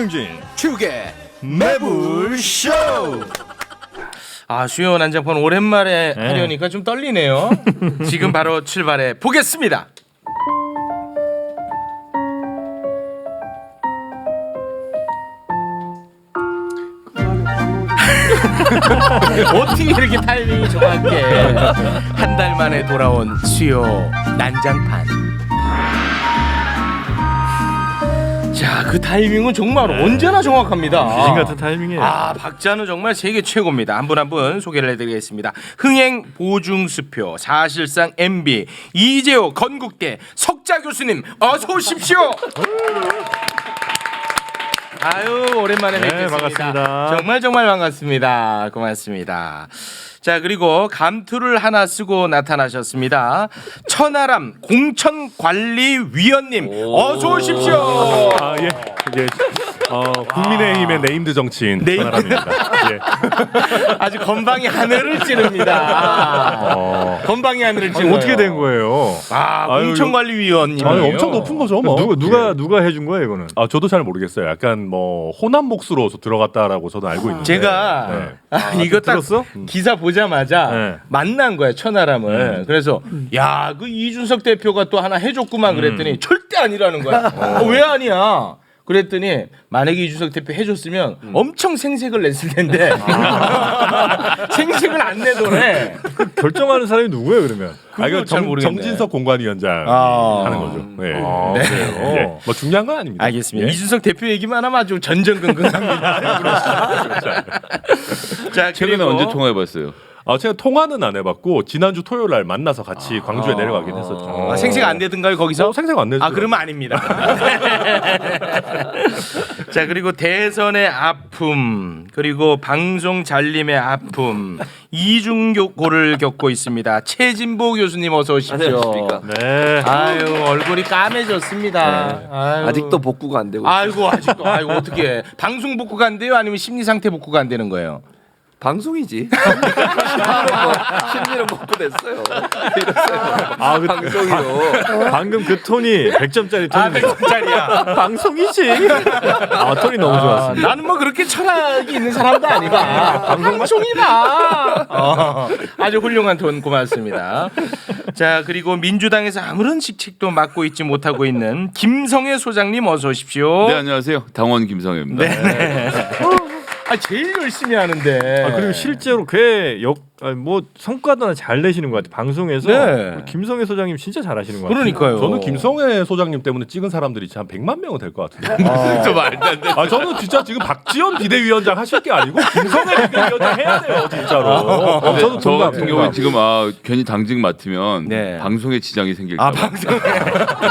박영진 축의 매불쇼. 아, 수요 난장판 오랜만에 하려니까 좀 떨리네요. 지금 바로 출발해 보겠습니다. 어떻게 이렇게 타이밍이 정확해. 한 달 만에 돌아온 수요 난장판. 자, 그 타이밍은 정말 언제나 정확합니다. 귀신 같은 타이밍이에요. 아, 박자는 정말 세계 최고입니다. 한 분 한 분 소개를 해드리겠습니다. 흥행 보증수표 사실상 MB 이재호 건국대 석자 교수님 어서 오십시오. 아유, 오랜만에 뵙겠습니다. 반갑습니다. 정말 반갑습니다. 고맙습니다. 자, 그리고 감투를 하나 쓰고 나타나셨습니다. 천하람 공천관리위원님 어서 오십시오. 아, 예. 국민의힘의 네임드 정치인 천하람입니다. 예. 아주 건방이 하늘을 찌릅니다. 건방이 하늘을 찌르요. 어떻게 된 거예요? 아, 공천관리위원님이에요. 아니, 엄청 높은 거죠, 뭐. 누가 해준 거예요, 이거는? 아, 저도 잘 모르겠어요. 약간 뭐 호남 몫으로 들어갔다라고 저는 알고 있는데. 제가 네. 이거 딱 들었어? 기사 보자마자 네. 만난 거야, 천하람을. 그래서 야, 그 이준석 대표가 또 하나 해줬구만 그랬더니 절대 아니라는 거야. 왜 아니야? 그랬더니 만약에 이준석 대표 해줬으면 엄청 생색을 냈을 텐데 생색을 안 내더래. 결정하는 사람이 누구예요, 그러면? 그거 잘 모르겠네. 정진석 공관위원장 아. 하는 거죠. 네. 네. 예. 뭐 중요한 건 아닙니다. 알겠습니다. 예. 이준석 대표 얘기만 하면 아주 전전긍긍합니다. 자, 최근에 그리고 언제 통화해봤어요? 제가 통화는 안 해봤고 지난주 토요일 날 만나서 같이 광주에 내려가긴 했었죠. 생색 안 되던가요 거기서? 생색 안 내죠. 아, 그러면 아닙니다. 자, 그리고 대선의 아픔, 그리고 방송 잘림의 아픔, 이중고를 겪고 있습니다. 최진보 교수님 어서 오십시오. 안녕하십니까. 네. 아유, 얼굴이 까매졌습니다. 아유. 아직도 복구가 안 되고 아이고, 아직도. 아이고, 어떻게 방송 복구가 안 돼요? 아니면 심리 상태 복구가 안 되는 거예요? 방송이지. 심리는 복구됐어요. 아, 방송이로. 방금 그 톤이 100점짜리 톤입니다. 100점짜리야. 방송이지. 톤이 너무 좋았습니다. 나는 뭐 그렇게 철학이 있는 사람도 아니가. 방송이다. 아주 훌륭한 톤 고맙습니다. 자, 그리고 민주당에서 아무런 직책도 맡고 있지 못하고 있는 김성애 소장님 어서 오십시오. 네, 안녕하세요. 당원 김성애입니다. 아, 제일 열심히 하는데. 그리고 실제로 뭐 성과도 잘 내시는 것 같아요. 방송에서 네. 김성애 소장님 진짜 잘하시는 것 같아요. 그러니까요. 저는 김성애 소장님 때문에 찍은 사람들이 한 100만 명은 될 것 같은데. 저 말도 안 돼. 저는 진짜 지금 박지원 비대위원장 하실 게 아니고 김성애 비대위원장 해야 돼요, 진짜로. 저도 저 동감, 같은 경우에 지금 괜히 당직 맡으면 네. 방송에 지장이 생길까 봐. 방송에.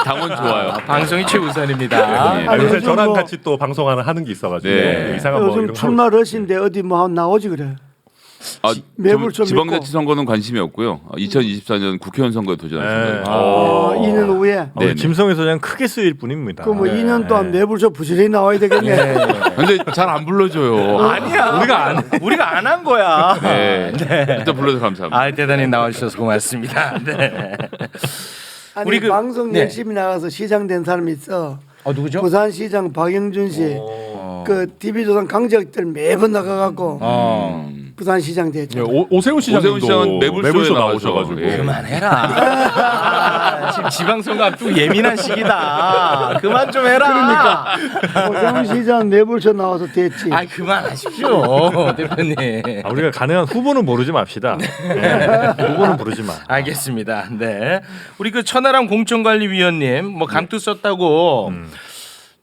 당원 좋아요. 방송이 최우선입니다. 네. 요새 요즘 저랑 뭐- 같이 또 방송하는 게 있어가지고 네. 이상한 뭐 요즘 이런 거 출마 러시인데 어디 뭐 나오지 그래. 매불 좀 지방자치 선거는 관심이 없고요. 2024년 국회의원 선거에 도전하겠습니다. 2년 후에. 네. 김성애 소장 크게 쓰일 뿐입니다. 그 뭐 2년 동안 매불 좀 부지런히 나와야 되겠네. 근데 잘 안 불러줘요. 아니야. 우리가 안 한 거야. 네. 일단 불러서 감사합니다. 아, 대단히 나와주셔서 고맙습니다. 네. 아니 우리 그- 방송 네. 열심히 나가서 시장 된 사람이 있어. 누구죠? 부산시장 박영준 씨. 그 TV조선 강적들 매번 나가갖고 부산시장 됐죠. 오세훈 시장님도 오세훈 시장은 매불쇼에 나와서. 나오셔가지고 예. 그만해라. 지금 지방선거 앞두고 예민한 시기다. 그만 좀 해라. 오세훈 시장 매불쇼 나와서 됐지. 아, 그만하십시오, 대표님. 우리가 가능한 후보는 모르지 맙시다. 네. 후보는 부르지 마. 알겠습니다. 네, 우리 그 천하람 공천관리위원님 뭐 감투 썼다고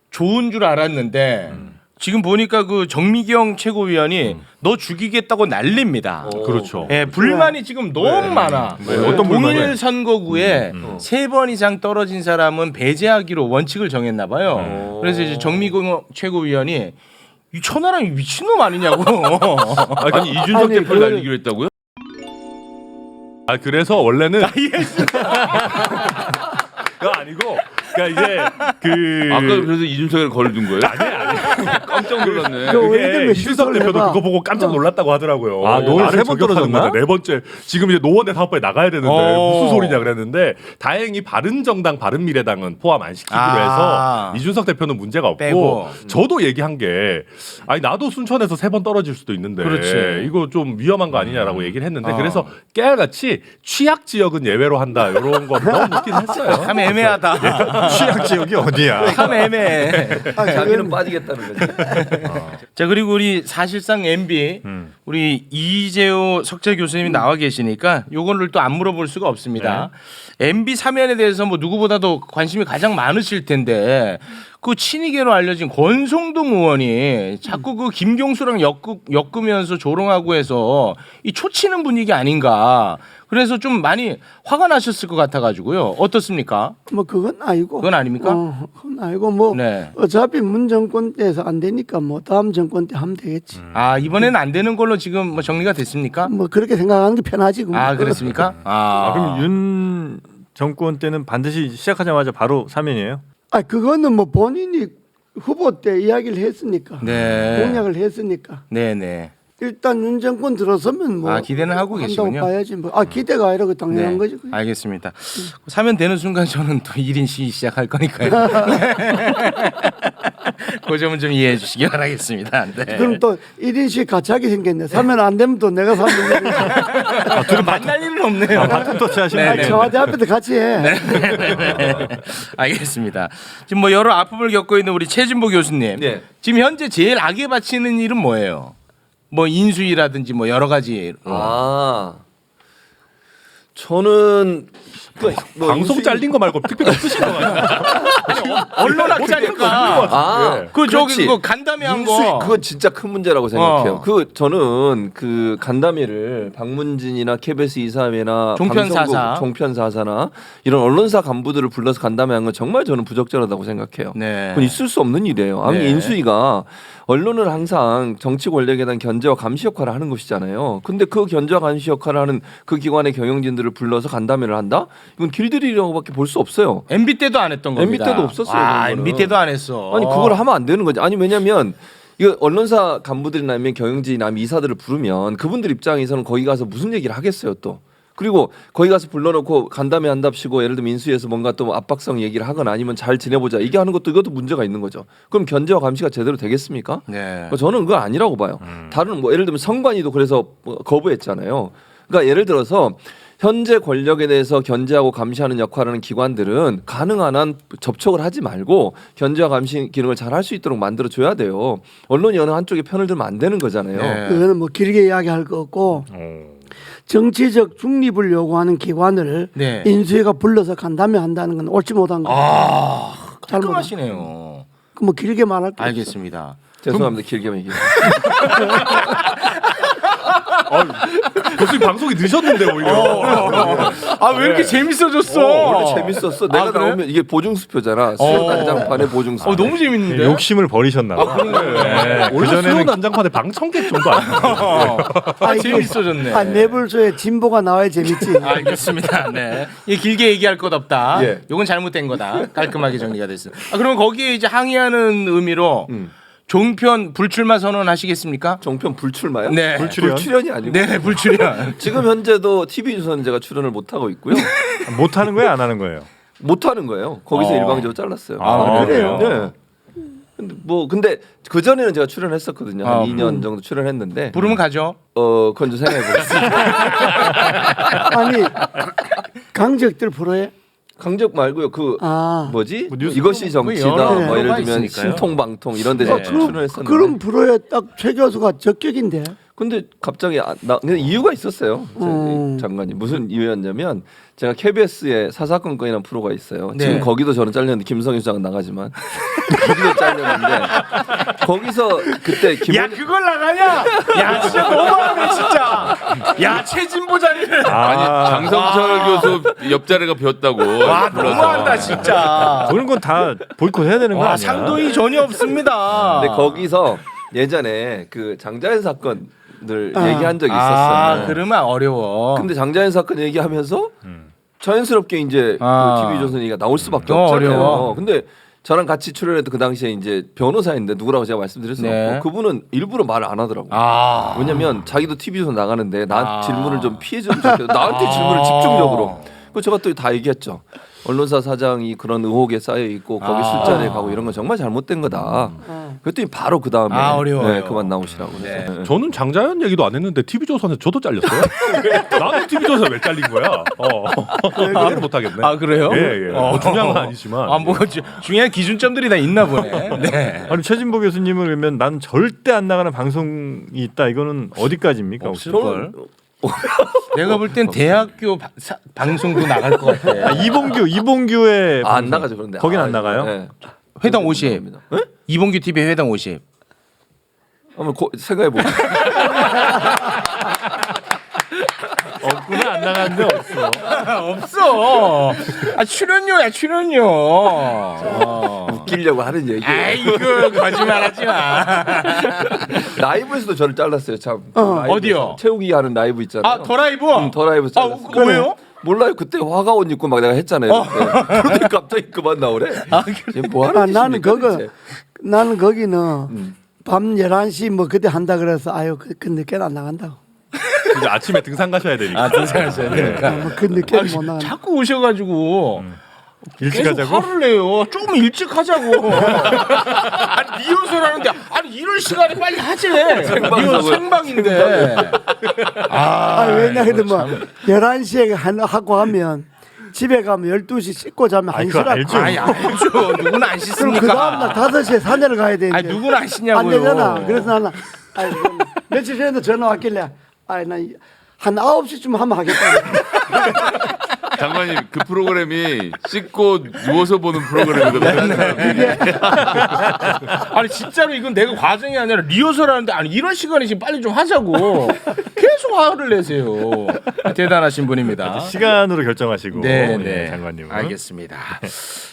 좋은 줄 알았는데 지금 보니까 그 정미경 최고위원이 너 죽이겠다고 난립니다. 그렇죠. 예, 불만이 지금 너무 많아. 어떤 동일 불만이에요? 선거구에 3번 이상 떨어진 사람은 배제하기로 원칙을 정했나 봐요. 그래서 이제 정미경 최고위원이 이 천하람이 미친놈 아니냐고. 아니 이준석 아니, 대표를 그걸- 날리기로 했다고요? 그래서 원래는 그거 아니고 그러니까 이제 그 아까 그래서 이준석을 걸어둔 거예요? 깜짝 놀랐네. 그 이게 의견을 이준석 실수를 대표도 해봐. 그거 보고 깜짝 놀랐다고 하더라고요. 아, 노을 나를 세번 저격하는 떨어졌나? 거다. 네 번째 지금 이제 노원의 사업부에 나가야 되는데 무슨 소리냐 그랬는데 다행히 바른정당, 바른미래당은 포함 안 시키기로 해서 이준석 대표는 문제가 없고 빼고. 저도 얘기한 게 아니 나도 순천에서 3번 떨어질 수도 있는데 그렇지. 이거 좀 위험한 거 아니냐라고 얘기를 했는데 그래서 깨알같이 취약 지역은 예외로 한다 이런 거 넣어놓긴 했어요. 참 애매하다. 취약 지역이 어디야? 참 애매해. 자기는 빠지겠다는 거지. 자 그리고 우리 사실상 MB 우리 이재호 석재 교수님이 나와 계시니까 요거를 또 안 물어볼 수가 없습니다. MB 사면에 대해서 뭐 누구보다도 관심이 가장 많으실 텐데 그 친이계로 알려진 권성동 의원이 자꾸 그 김경수랑 엮으면서 조롱하고 해서 이 초치는 분위기 아닌가. 그래서 좀 많이 화가 나셨을 것 같아가지고요. 어떻습니까? 뭐 그건 아니고. 그건 아닙니까? 그건 아니고 뭐 네. 어차피 문 정권 때에서 안 되니까 뭐 다음 정권 때 하면 되겠지. 아 이번에는 안 되는 걸로 지금 뭐 정리가 됐습니까? 뭐 그렇게 생각하는 게 편하지. 그럼. 아 그렇습니까? 그럼 윤 정권 때는 반드시 시작하자마자 바로 사면이에요? 아 그거는 뭐 본인이 후보 때 이야기를 했으니까. 네. 공약을 했으니까. 네네. 일단 윤 정권 들어서면 뭐 기대는 하고 한다고 계시군요. 봐야지 뭐. 기대가 아니라 그 당연한 거지. 그게. 알겠습니다. 사면 되는 순간 저는 또 1인 시위 시작할 거니까요. 그 점은 좀 이해해 주시기 바라겠습니다. 네. 그럼 또 1인씩 같이 하게 생겼네. 사면 안 되면 또 내가 사면 둘은 만날 일은 없네요. 바톤 터치 하시는 네, 거예요? 청와대 앞에서 같이 해. 알겠습니다. 지금 뭐 여러 아픔을 겪고 있는 우리 최진보 교수님. 네. 지금 현재 제일 악에 바치는 일은 뭐예요? 뭐 인수위라든지 뭐 여러 가지. 저는 뭐 방송 인수위- 잘린 거 말고 특별히 없으신 거 같아요. 언론 학자니까. 그 저기 그렇지. 그 간담회 한 인수위 거. 그거 진짜 큰 문제라고 생각해요. 저는 그 간담회를 박문진이나 KBS 이사회나 종편사사. 종편사사나 이런 언론사 간부들을 불러서 간담회한 건 정말 저는 부적절하다고 생각해요. 네. 그건 있을 수 없는 일이에요. 아니 네. 인수위가 언론은 항상 정치 권력에 대한 견제와 감시 역할을 하는 것이잖아요. 근데 그 견제와 감시 역할을 하는 그 기관의 경영진들을 불러서 간담회를 한다? 이건 길들이라고밖에 볼 수 없어요. MB 때도 안 했던 MB 겁니다. 때도 없었어요, 아, 그런 거는. MB 때도 안 했어. 아니 그걸 하면 안 되는 거지. 아니 왜냐면 이거 언론사 간부들이나 아니면 경영진이나 아니면 이사들을 부르면 그분들 입장에서는 거기 가서 무슨 얘기를 하겠어요 또. 그리고 거기 가서 불러놓고 간담회 한답시고 예를 들면 인수위에서 뭔가 또 압박성 얘기를 하거나 아니면 잘 지내보자 이게 하는 것도 이것도 문제가 있는 거죠. 그럼 견제와 감시가 제대로 되겠습니까? 네. 저는 그건 아니라고 봐요. 다른 뭐 예를 들면 성관이도 그래서 거부했잖아요. 그러니까 예를 들어서 현재 권력에 대해서 견제하고 감시하는 역할을 하는 기관들은 가능한 한 접촉을 하지 말고 견제와 감시 기능을 잘 할 수 있도록 만들어 줘야 돼요. 언론이 어느 한쪽에 편을 들면 안 되는 거잖아요. 네. 그거는 뭐 길게 이야기할 거 없고 정치적 중립을 요구하는 기관을 네. 인수위가 불러서 간담회 한다는 건 옳지 못한 거예요. 깔끔하시네요. 뭐 길게 말할 게 없어. 알겠습니다. 죄송합니다. 길게 얘기해. 교수님 방송이 늦었는데 오히려. 아 왜 이렇게 재밌어졌어? 원래 재밌었어. 내가 그래? 나오면 이게 보증수표잖아. 수요 난장판의 보증수표. 너무 재밌는데. 욕심을 버리셨나 봐. 원래 그전에는 수요 난장판에 방청객 정도 아니에요. 아, 재밌어졌네. 내불소에 진보가 나와야 재밌지. 알겠습니다. 네. 이 길게 얘기할 것 없다. 예. 요건 잘못된 거다. 깔끔하게 정리가 됐습니다. 그러면 거기에 이제 항의하는 의미로 종편 불출마 선언하시겠습니까? 정편 불출마요? 네. 불출연이 아니고. 네, 불출연. 지금 현재도 TV조선은 제가 출연을 못 하고 있고요. 못 하는 거예요, 안 하는 거예요? 못 하는 거예요. 거기서 일방적으로 잘랐어요. 아, 그래요? 네. 근데 그 전에는 제가 출연했었거든요. 한 2년 정도 출연했는데. 부르면 가죠. 그건 좀 생각해 보겠습니다. 아니 강적들 프로에 강적 말고요. 그 뭐지? 뉴스 이것이 정치다. 여러 뭐 예를 프로가 들면 있으니까요. 신통방통 이런 데 제가 출연했었는데. 그런 프로에 딱 최 교수가 적격인데. 근데 갑자기 근데 이유가 있었어요. 저기 장관님 무슨 이유였냐면 제가 KBS에 사사건건이라는 프로가 있어요. 네. 지금 거기도 저는 잘렸는데 김성희 수장은 나가지만 거기도 잘렸는데 거기서 그때 야, 그걸 나가냐? 야, 진짜 너무하네, 진짜. 야, 최진보 자리를. 아니 장성철 교수 옆자리가 비었다고. 와, 너무한다, 진짜. 그런 건 다 보이콧 해야 되는 거 아니야? 상도이 전혀 없습니다. 근데 거기서 예전에 그 장자연 사건들 얘기한 적이 있었어요. 그러면 어려워. 근데 장자연 사건 얘기하면서 자연스럽게 이제 아. 그 TV조선이가 나올 수밖에 너무 없잖아요. 어려워. 근데 저랑 같이 출연했던 그 당시에 이제 변호사인데 누구라고 제가 말씀드릴 수는 네. 없고 그분은 일부러 말을 안 하더라고요. 아. 왜냐면 자기도 TV조선 나가는데 나 아. 질문을 좀 피해주면 좋겠다. 나한테 질문을 집중적으로. 그 제가 또 다 얘기했죠. 언론사 사장이 그런 의혹에 쌓여 있고 거기 술자리에 가고 이런 건 정말 잘못된 거다. 그랬더니 바로 그 다음에 어려워요. 그만 나오시라고. 네. 그래서. 저는 장자연 얘기도 안 했는데 TV조선에서 저도 잘렸어요. 나는 TV조선에 왜 잘린 거야? 이해를 못 하겠네. 아 그래요? 예. 뭐 중요한 건 아니지만. 뭐 중요한 기준점들이 다 있나 보네. 네. 아니 최진보 교수님은 그러면 난 절대 안 나가는 방송이 있다. 이거는 어디까지입니까? 혹시? 없을걸. 내가 볼 땐 대학교 방송도 나갈 것 같아. 이봉규의 안 방송. 나가죠 그런데. 거긴 안 나가요? 네. 회당 50. 네? 이봉규 TV 회당 50. 한번 생각해 보죠. 없구나 안 나가는 데 없어. 없어. 출연료야 출연료. 웃기려고 하는 얘기. 아이고 거짓말하지 마. 라이브에서도 저를 잘랐어요 참. 어디요? 채우기 하는 라이브 있잖아요. 더 라이브? 더 라이브에서 잘랐어요. 그거 왜요? 몰라요. 그때 화가 옷 입고 막 내가 했잖아요. 그때. 그런데 갑자기 그만 나오래. 뭐 하는 나는 짓입니까, 그거 대체? 나는 거기는 밤 11시 뭐 그때 한다 그래서 아유 그 늦게는 안 나간다고. 이제 아침에 등산 가셔야 되니까. 등산하셔야 되니까. 그 늦게는 못 나간다. 자꾸 오셔가지고 일찍 계속 하자고? 화를 내요. 좀 일찍 하자고. 아니 리허설 하는데 아니 이런 시간에 빨리 하지. 리허설 생방인데. 왜냐하면 뭐 11시에 하고 하면 집에 가면 12시 씻고 자면 아니, 그거 1시라고. 알죠. 아니 알죠. 누구나 안 그럼 씻습니까? 그 다음날 5시에 산에를 가야 되는데 아니 누구나 안 씻냐고요. 안 되잖아. 그래서 나는 며칠 전에도 전화 왔길래 난한 9시쯤 하면 하겠다. 장관님 그 프로그램이 씻고 누워서 보는 프로그램이거든요. 아니 진짜로 이건 내가 과정이 아니라 리허설 하는데 아니 이런 시간에 지금 빨리 좀 하자고 계속 화를 내세요. 대단하신 분입니다. 시간으로 결정하시고. 네, 네, 장관님은. 알겠습니다.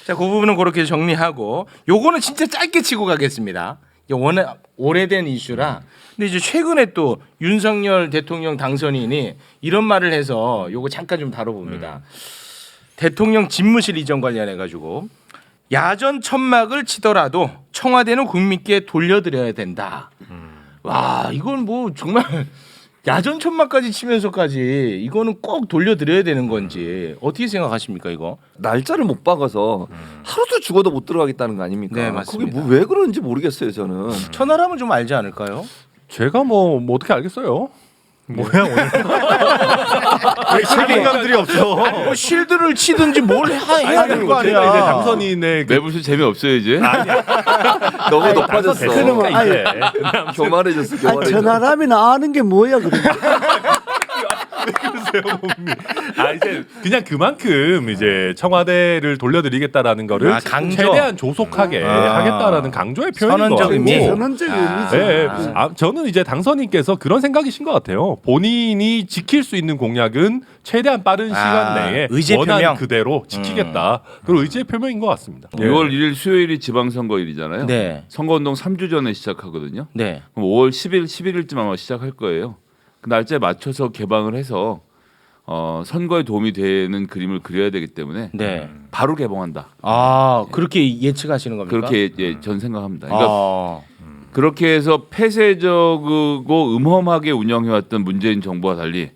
자, 그 부분은 그렇게 정리하고 요거는 진짜 짧게 치고 가겠습니다. 이게 워낙 오래된 이슈라. 근데 이제 최근에 또 윤석열 대통령 당선인이 이런 말을 해서 요거 잠깐 좀 다뤄봅니다. 대통령 집무실 이전 관련해 가지고 야전 천막을 치더라도 청와대는 국민께 돌려드려야 된다. 와, 이건 뭐 정말 야전 천막까지 치면서까지 이거는 꼭 돌려드려야 되는 건지 어떻게 생각하십니까 이거? 날짜를 못 박아서 하루도 죽어도 못 들어가겠다는 거 아닙니까? 네, 맞습니다. 그게 뭐 왜 그런지 모르겠어요 저는. 천하람은 좀 알지 않을까요? 제가 뭐 어떻게 알겠어요? 뭐야 오늘? 책임감들이 없어. 뭐 실드를 치든지 뭘 해야 될 거 제가 이제 아니야. 당선인의 매부쇼 재미없어요 이제. 너무 높아졌어. 그러면 아니, 교만해졌어. 교만해졌어. 전화람이나 아는 게 뭐야 그래. 이제 그냥 그만큼 이제 청와대를 돌려드리겠다라는 거를 강조. 최대한 조속하게 하겠다라는 강조의 표현인 것 선언적 같고. 의미. 선언적 의미죠. 네, 저는 이제 당선인께서 그런 생각이신 것 같아요. 본인이 지킬 수 있는 공약은 최대한 빠른 시간 내에 의지의 원한 표명. 그대로 지키겠다. 그리고 의지의 표명인 것 같습니다. 6월 1일 수요일이 지방선거일이잖아요. 네. 선거운동 3주 전에 시작하거든요. 네. 그럼 5월 10일, 11일쯤 아마 시작할 거예요. 그 날짜에 맞춰서 개방을 해서 선거에 도움이 되는 그림을 그려야 되기 때문에 네. 바로 개봉한다. 아, 그렇게 예측하시는 겁니까? 그렇게 전 생각합니다. 그러니까 아. 그렇게 해서 폐쇄적이고 음험하게 운영해왔던 문재인 정부와 달리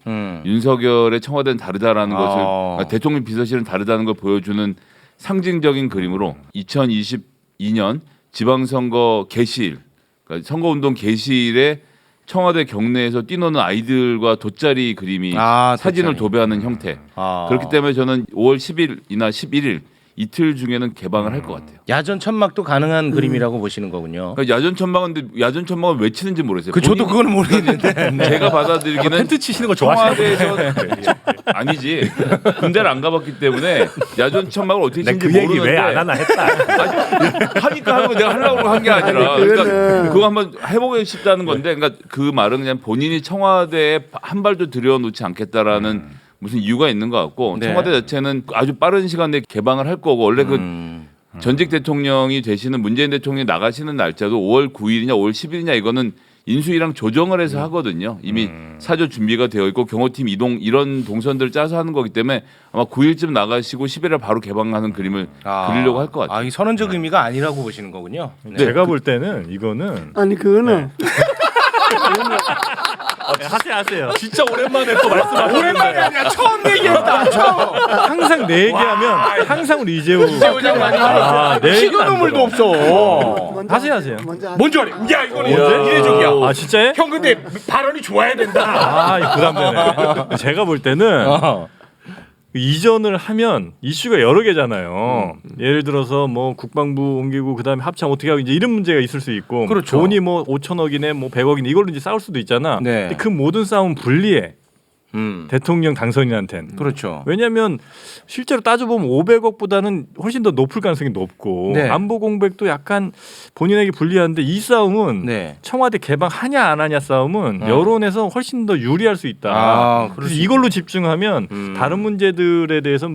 윤석열의 청와대는 다르다라는 것을 대통령 비서실은 다르다는 걸 보여주는 상징적인 그림으로 2022년 지방선거 개시일, 그러니까 선거운동 개시일에 청와대 경내에서 뛰노는 아이들과 돗자리 그림이 사진을 돗자리. 도배하는 형태. 그렇기 때문에 저는 5월 10일이나 11일 이틀 중에는 개방을 할 것 같아요. 야전 천막도 가능한 그림이라고 보시는 거군요. 그러니까 야전 천막을 왜 치는지 모르겠어요. 저도 본인이- 그거는 모르겠는데. 제가 받아들이기는 텐트 치시는 거 좋아하시는 청와대에서 아니지 군대를 안 가봤기 때문에 야전 천막을 어떻게 치는지 그 얘기 모르는데 왜 안 하나 했다. 하니까 하는 거 내가 하려고 한 게 아니라 그러니까 그거 한번 해보고 싶다는 건데 그러니까 그 말은 그냥 본인이 청와대에 한 발도 들여놓지 않겠다라는 무슨 이유가 있는 것 같고 네. 청와대 자체는 아주 빠른 시간 내에 개방을 할 거고 원래 그 전직 대통령이 되시는 문재인 대통령이 나가시는 날짜도 5월 9일이냐 5월 10일이냐 이거는 인수위랑 조정을 해서 하거든요. 이미 사조 준비가 되어 있고 경호팀 이동 이런 동선들을 짜서 하는 거기 때문에 아마 9일쯤 나가시고 10일에 바로 개방하는 그림을 그리려고 할 것 같아요. 이 선언적 의미가 아니라고 보시는 거군요. 네. 제가 볼 때는 이거는 아니 그거는 하세요. 진짜 오랜만에 또 말씀하셨는데. 오랜만이 아니라 처음 얘기했다. 처음. 항상 내 얘기하면 항상 우리 이재호 장관이 내 식은 얘기는 안 눈물도 들어. 없어. 먼저 하세요. 먼저 뭔 줄 알아? 야 이거는 뭐지? 이례적이야. 아 진짜요? 형 근데 발언이 좋아야 된다. 아 부담되네. 제가 볼 때는 이전을 하면 이슈가 여러 개잖아요. 예를 들어서 뭐 국방부 옮기고 그다음에 합참 어떻게 하고 이제 이런 문제가 있을 수 있고 그렇죠. 돈이 뭐 5천억이네 뭐 100억이네 이걸로 이제 싸울 수도 있잖아. 네. 근데 그 모든 싸움은 불리해. 대통령 당선인한테는. 그렇죠. 왜냐하면 실제로 따져보면 500억보다는 훨씬 더 높을 가능성이 높고 네. 안보 공백도 약간 본인에게 불리한데 이 싸움은 네. 청와대 개방하냐 안 하냐 싸움은 여론에서 훨씬 더 유리할 수 있다. 그럴 그래서 수 이걸로 집중하면 다른 문제들에 대해서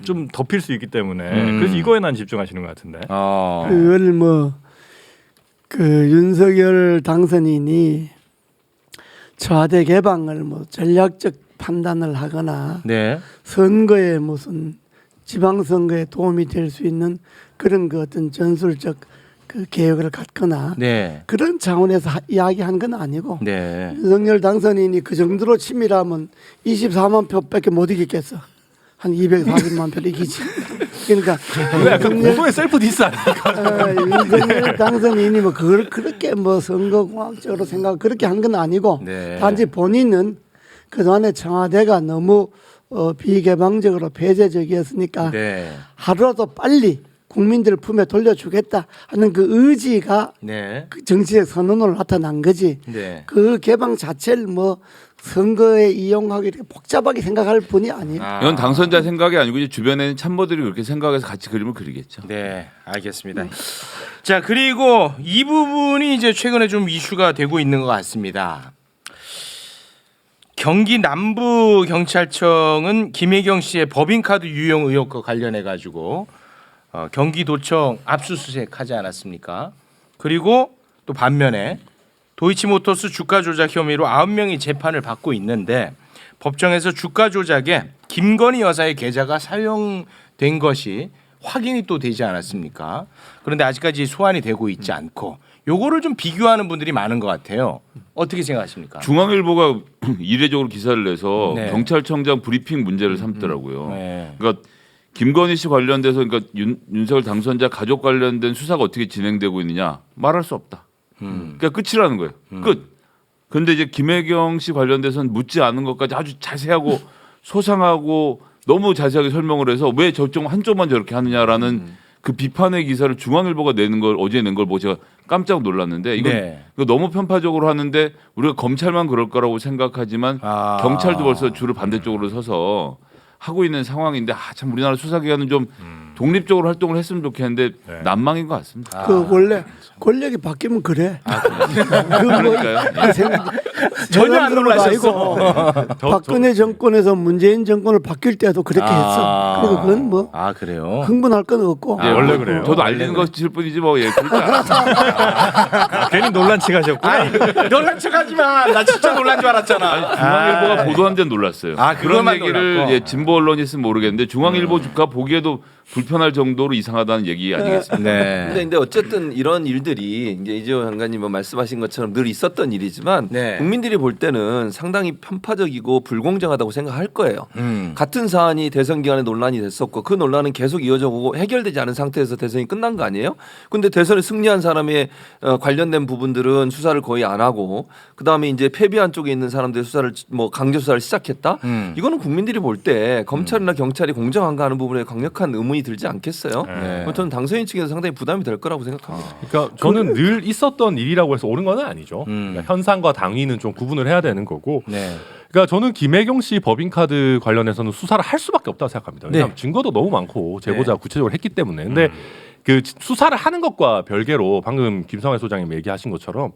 좀 덮일 수 있기 때문에 그래서 이거에 난 집중하시는 것 같은데. 그걸 뭐 그 윤석열 당선인이 청와대 개방을 뭐 전략적 판단을 하거나 네. 선거에 무슨 지방선거에 도움이 될 수 있는 그런 그 어떤 전술적 그 계획을 갖거나 네. 그런 차원에서 이야기한 건 아니고 네. 윤석열 당선인이 그 정도로 치밀하면 24만 표밖에 못 이기겠어. 한 240만 표를 이기지. 그러니까 약간 고도의 셀프 디스 아닙니까? 윤석열 당선인이 뭐 그걸 그렇게 뭐 선거공학적으로 생각 그렇게 한 건 아니고 네. 단지 본인은 그동안에 청와대가 너무 비개방적으로 폐쇄적이었으니까 네. 하루라도 빨리 국민들 품에 돌려주겠다 하는 그 의지가 네. 그 정치적 선언으로 나타난 거지. 네. 그 개방 자체를 뭐 선거에 이용하기 이렇게 복잡하게 생각할 분이 아니에요. 이건 당선자 생각이 아니고 이제 주변에 있는 참모들이 그렇게 생각해서 같이 그림을 그리겠죠. 네, 알겠습니다. 자, 그리고 이 부분이 이제 최근에 좀 이슈가 되고 있는 것 같습니다. 경기 남부 경찰청은 김혜경 씨의 법인카드 유용 의혹과 관련해 가지고 경기도청 압수수색하지 않았습니까? 그리고 또 반면에 도이치모터스 주가 조작 혐의로 9명이 재판을 받고 있는데 법정에서 주가 조작에 김건희 여사의 계좌가 사용된 것이 확인이 또 되지 않았습니까? 그런데 아직까지 소환이 되고 있지 않고 요거를 좀 비교하는 분들이 많은 것 같아요. 어떻게 생각하십니까? 중앙일보가 이례적으로 기사를 내서 네. 경찰청장 브리핑 문제를 삼더라고요. 네. 그러니까 김건희 씨 관련돼서 그러니까 윤석열 당선자 가족 관련된 수사가 어떻게 진행되고 있느냐 말할 수 없다. 그러니까 끝이라는 거예요. 끝. 그런데 이제 김혜경 씨 관련돼서는 묻지 않은 것까지 아주 자세하고 소상하고 너무 자세하게 설명을 해서 왜 저쪽 한쪽만 저렇게 하느냐라는 그 비판의 기사를 중앙일보가 내는 걸 어제 낸 걸 보고 제가 깜짝 놀랐는데 이건 네. 이거 너무 편파적으로 하는데 우리가 검찰만 그럴 거라고 생각하지만 경찰도 벌써 줄을 반대쪽으로 서서 하고 있는 상황인데 참 우리나라 수사기관은 좀 독립적으로 활동을 했으면 좋겠는데 난망인 것 같습니다. 그 원래 권력이 바뀌면 그래. 그러니까요. 전혀 안 놀라셨어. 박근혜 정권에서 문재인 정권을 바뀔 때도 그렇게 했어. 그리고 그건 뭐 그래요. 흥분할 건 없고. 예, 원래 뭐, 그래요. 저도 알리는 것일 뿐이지 뭐 예, 그렇지 않아요. 괜히 논란치 가셨구나. 놀란 척하지 마. 나 진짜 놀란 줄 알았잖아. 중앙일보가 보도한 데는 놀랐어요. 그런 그것만 얘기를 놀랐고. 예, 진보 언론이 있으면 모르겠는데 중앙일보 주가 보기에도 불편할 정도로 이상하다는 얘기 아니겠습니까? 네. 근데 어쨌든 이런 일들이 이제 이재호 장관님 말씀하신 것처럼 늘 있었던 일이지만 네. 국민들이 볼 때는 상당히 편파적이고 불공정하다고 생각할 거예요. 같은 사안이 대선 기간에 논란이 됐었고 그 논란은 계속 이어져 오고 해결되지 않은 상태에서 대선이 끝난 거 아니에요? 근데 대선에 승리한 사람의 관련된 부분들은 수사를 거의 안 하고 그다음에 이제 패배한 쪽에 있는 사람들의 수사를 뭐 강제 수사를 시작했다. 이거는 국민들이 볼 때 검찰이나 경찰이 공정한가 하는 부분에 강력한 의문이 들지 않겠어요? 저는 당선인 측에서 상당히 부담이 될 거라고 생각합니다. 그러니까 저는 늘 있었던 일이라고 해서 옳은 건 아니죠. 그러니까 현상과 당위는 좀 구분을 해야 되는 거고. 네. 그러니까 저는 김혜경 씨 법인카드 관련해서는 수사를 할 수밖에 없다고 생각합니다. 왜냐하면 증거도 너무 많고 제보자 가 구체적으로 했기 때문에. 근데 그 수사를 하는 것과 별개로 방금 김성애 소장님 얘기하신 것처럼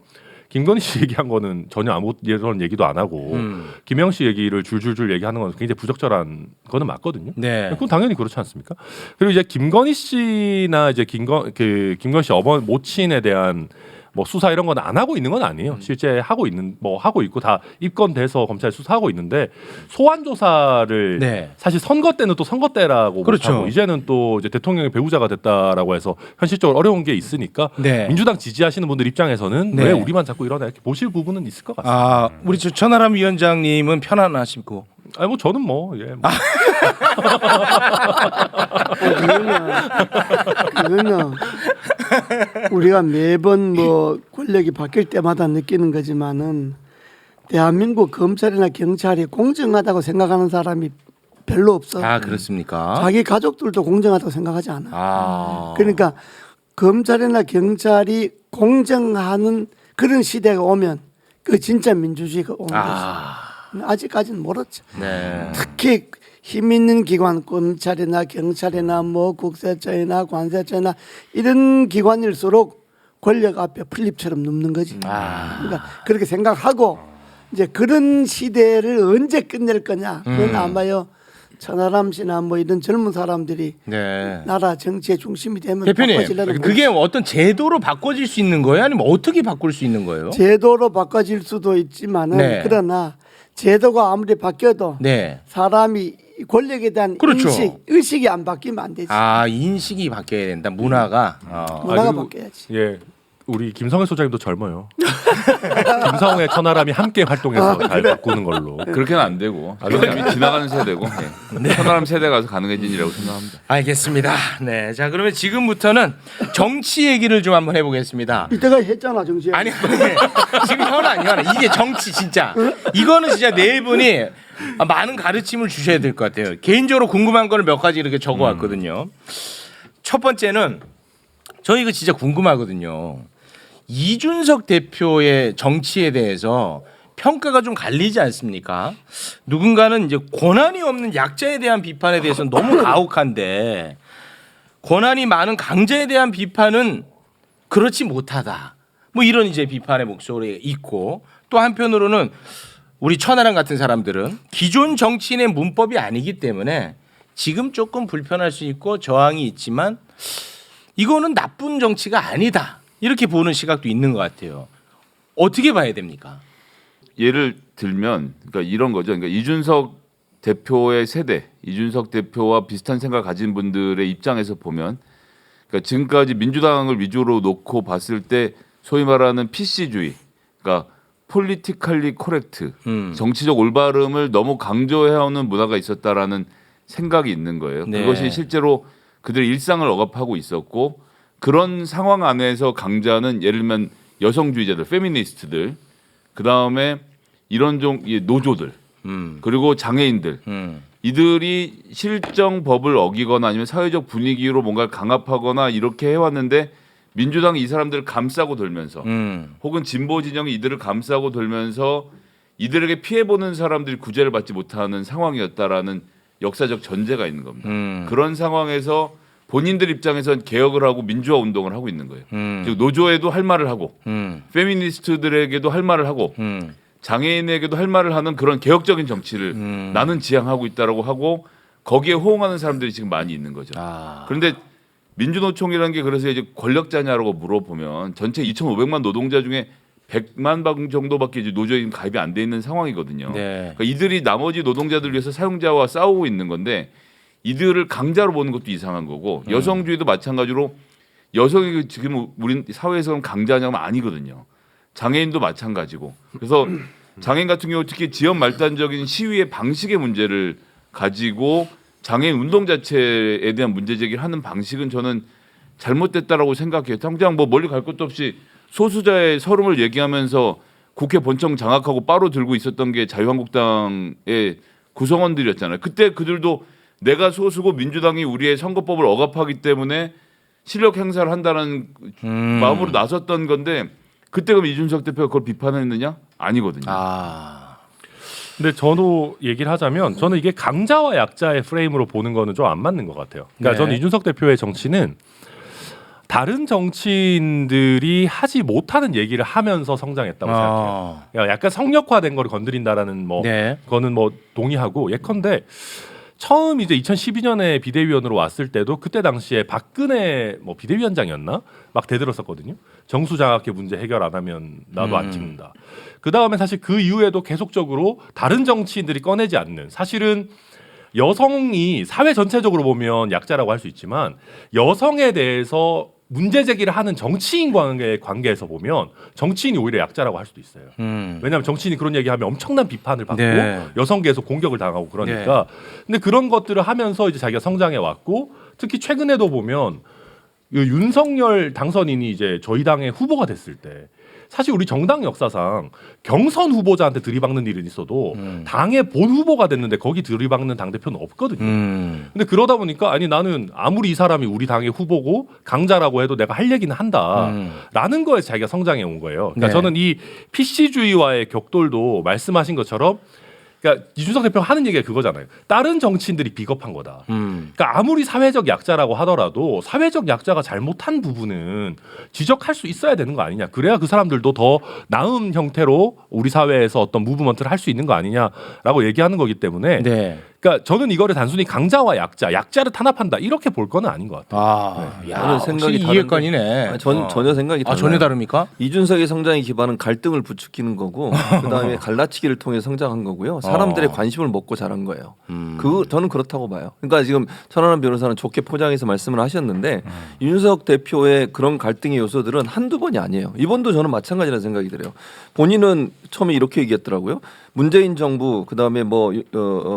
김건희 씨 얘기한 거는 전혀 아무 이런 얘기도 안 하고 김영 씨 얘기를 줄줄줄 얘기하는 건 굉장히 부적절한 거는 맞거든요. 네. 그건 당연히 그렇지 않습니까? 그리고 이제 김건희 씨나 이제 김건희 씨 어머니 모친에 대한 뭐 수사 이런 건 안 하고 있는 건 아니에요. 실제 하고 있고 다 입건돼서 검찰 수사하고 있는데 소환 조사를 네. 사실 선거 때는 또 선거 때라고 그렇죠. 못하고 이제는 또 이제 대통령의 배우자가 됐다라고 해서 현실적으로 어려운 게 있으니까 네. 민주당 지지하시는 분들 입장에서는 네. 왜 우리만 자꾸 이러나 이렇게 보실 부분은 있을 것 같습니다. 아, 우리 천하람 위원장님은 편안하시고. 아니 뭐 저는 뭐 예. 뭐. 그거는 우리가 매번 뭐 권력이 바뀔 때마다 느끼는 거지만은 대한민국 검찰이나 경찰이 공정하다고 생각하는 사람이 별로 없어. 아, 그렇습니까? 자기 가족들도 공정하다고 생각하지 않아. 아. 그러니까 검찰이나 경찰이 공정하는 그런 시대가 오면 그 진짜 민주주의가 오는 거지. 아직까지는 멀었죠. 네. 특히 힘 있는 기관, 검찰이나 경찰이나 뭐 국세청이나 관세청이나 이런 기관일수록 권력 앞에 풀립처럼 눕는 거지. 그러니까 그렇게 생각하고 이제 그런 시대를 언제 끝낼 거냐. 그건 아마요 천하람 씨나 뭐 이런 젊은 사람들이 네. 나라 정치의 중심이 되면 대표님, 바꿔지려는 그게 어떤 제도로 바꿔질 수 있는 거예요? 아니면 어떻게 바꿀 수 있는 거예요? 제도로 바꿔질 수도 있지만은 네. 그러나 제도가 아무리 바뀌어도 네. 사람이 권력에 대한 그렇죠. 의식이 안 바뀌면 안 되지. 아, 인식이 바뀌어야 된다. 문화가. 문화가 그리고 바뀌어야지. 예. 우리 김성애 소장님도 젊어요. 김성애 천하람이 함께 활동해서 잘 바꾸는 걸로. 그렇게는 안 되고 이미 지나가는 세대고 천하람 세대 가서 가능해진 일이라고 생각합니다. 알겠습니다. 네. 자, 그러면 지금부터는 정치 얘기를 좀 한번 해보겠습니다. 이때가 했잖아 정치. 아니 지금 현안 이게 정치 진짜 이거는 진짜 네 분이 많은 가르침을 주셔야 될 것 같아요. 개인적으로 궁금한 거를 몇 가지 이렇게 적어왔거든요. 첫 번째는 저 이거 진짜 궁금하거든요. 이준석 대표의 정치에 대해서 평가가 좀 갈리지 않습니까? 누군가는 이제 권한이 없는 약자에 대한 비판에 대해서는 너무 가혹한데 권한이 많은 강자에 대한 비판은 그렇지 못하다. 뭐 이런 이제 비판의 목소리가 있고 또 한편으로는 우리 천하람 같은 사람들은 기존 정치인의 문법이 아니기 때문에 지금 조금 불편할 수 있고 저항이 있지만 이거는 나쁜 정치가 아니다. 이렇게 보는 시각도 있는 것 같아요. 어떻게 봐야 됩니까? 예를 들면 그러니까 이런 거죠. 그러니까 이준석 대표의 세대, 이준석 대표와 비슷한 생각을 가진 분들의 입장에서 보면 그러니까 지금까지 민주당을 위주로 놓고 봤을 때 소위 말하는 PC주의, 그러니까 폴리티컬리 코렉트, 정치적 올바름을 너무 강조해오는 문화가 있었다라는 생각이 있는 거예요. 네. 그것이 실제로 그들의 일상을 억압하고 있었고 그런 상황 안에서 강자는 예를 들면 여성주의자들, 페미니스트들, 그 다음에 이런 노조들, 그리고 장애인들, 이들이 실정 법을 어기거나 아니면 사회적 분위기로 뭔가 강압하거나 이렇게 해왔는데 민주당이 이 사람들을 감싸고 돌면서 혹은 진보 진영이 이들을 감싸고 돌면서 이들에게 피해 보는 사람들이 구제를 받지 못하는 상황이었다라는 역사적 전제가 있는 겁니다. 그런 상황에서 본인들 입장에선 개혁을 하고 민주화 운동을 하고 있는 거예요. 즉 노조에도 할 말을 하고 페미니스트들에게도 할 말을 하고 장애인에게도 할 말을 하는 그런 개혁적인 정치를 나는 지향하고 있다라고 하고 거기에 호응하는 사람들이 지금 많이 있는 거죠. 그런데 민주노총이라는 게 그래서 이제 권력자냐라고 물어보면 전체 2,500만 노동자 중에 100만 방 정도밖에 이제 노조에 가입이 안 돼 있는 상황이거든요. 네. 그러니까 이들이 나머지 노동자들 위해서 사용자와 싸우고 있는 건데 이들을 강자로 보는 것도 이상한 거고 여성주의도 마찬가지로 여성이 지금 우리 사회에서는 강자냐면 아니거든요. 장애인도 마찬가지고. 그래서 장애인 같은 경우 특히 지역 말단적인 시위의 방식의 문제를 가지고 장애인 운동 자체에 대한 문제 제기를 하는 방식은 저는 잘못됐다라고 생각해요. 당장 뭐 멀리 갈 것도 없이 소수자의 서름을 얘기하면서 국회 본청 장악하고 빠로 들고 있었던 게 자유한국당의 구성원들이었잖아요. 그때 그들도 내가 소수고 민주당이 우리의 선거법을 억압하기 때문에 실력 행사를 한다는 마음으로 나섰던 건데 그때 그럼 이준석 대표가 그걸 비판했느냐? 아니거든요. 근데 저도 얘기를 하자면 저는 이게 강자와 약자의 프레임으로 보는 거는 좀 안 맞는 것 같아요. 그러니까 네. 저는 이준석 대표의 정치는 다른 정치인들이 하지 못하는 얘기를 하면서 성장했다고 생각해요. 그러니까 약간 성역화된 걸 건드린다라는 뭐 네. 그거는 뭐 동의하고 예컨대 처음 이제 2012년에 비대위원으로 왔을 때도 그때 당시에 박근혜 뭐 비대위원장이었나 막 대들었었거든요. 정수장학회 문제 해결 안 하면 나도 안 찍는다. 그 다음에 사실 그 이후에도 계속적으로 다른 정치인들이 꺼내지 않는, 사실은 여성이 사회 전체적으로 보면 약자라고 할 수 있지만 여성에 대해서 문제 제기를 하는 정치인과의 관계에서 보면 정치인이 오히려 약자라고 할 수도 있어요. 왜냐하면 정치인이 그런 얘기하면 엄청난 비판을 받고 네. 여성계에서 공격을 당하고 그러니까. 근데 그런 것들을 하면서 이제 자기가 성장해 왔고, 특히 최근에도 보면 윤석열 당선인이 이제 저희 당의 후보가 됐을 때 사실 우리 정당 역사상 경선 후보자한테 들이박는 일은 있어도 당의 본 후보가 됐는데 거기 들이박는 당대표는 없거든요. 근데 그러다 보니까 아니 나는 아무리 이 사람이 우리 당의 후보고 강자라고 해도 내가 할 얘기는 한다라는 거에 자기가 성장해 온 거예요. 그러니까 네. 저는 이 PC주의와의 격돌도 말씀하신 것처럼, 그러니까 이준석 대표가 하는 얘기가 그거잖아요. 다른 정치인들이 비겁한 거다. 그러니까 아무리 사회적 약자라고 하더라도 사회적 약자가 잘못한 부분은 지적할 수 있어야 되는 거 아니냐. 그래야 그 사람들도 더 나은 형태로 우리 사회에서 어떤 무브먼트를 할 수 있는 거 아니냐라고 얘기하는 거기 때문에 네. 그러니까 저는 이거를 단순히 강자와 약자를 탄압한다 이렇게 볼 거는 아닌 것 같아요. 아, 야, 저는 생각이 확실히 다른데. 이해관이네. 아니, 전혀 생각이 달라요. 전혀 다릅니까? 이준석의 성장의 기반은 갈등을 부추기는 거고 그다음에 갈라치기를 통해 성장한 거고요. 사람들의 관심을 먹고 자란 거예요. 저는 그렇다고 봐요. 그러니까 지금 천안함 변호사는 좋게 포장해서 말씀을 하셨는데 이준석 대표의 그런 갈등의 요소들은 한두 번이 아니에요. 이번도 저는 마찬가지라는 생각이 들어요. 본인은 처음에 이렇게 얘기했더라고요. 문재인 정부 그다음에 뭐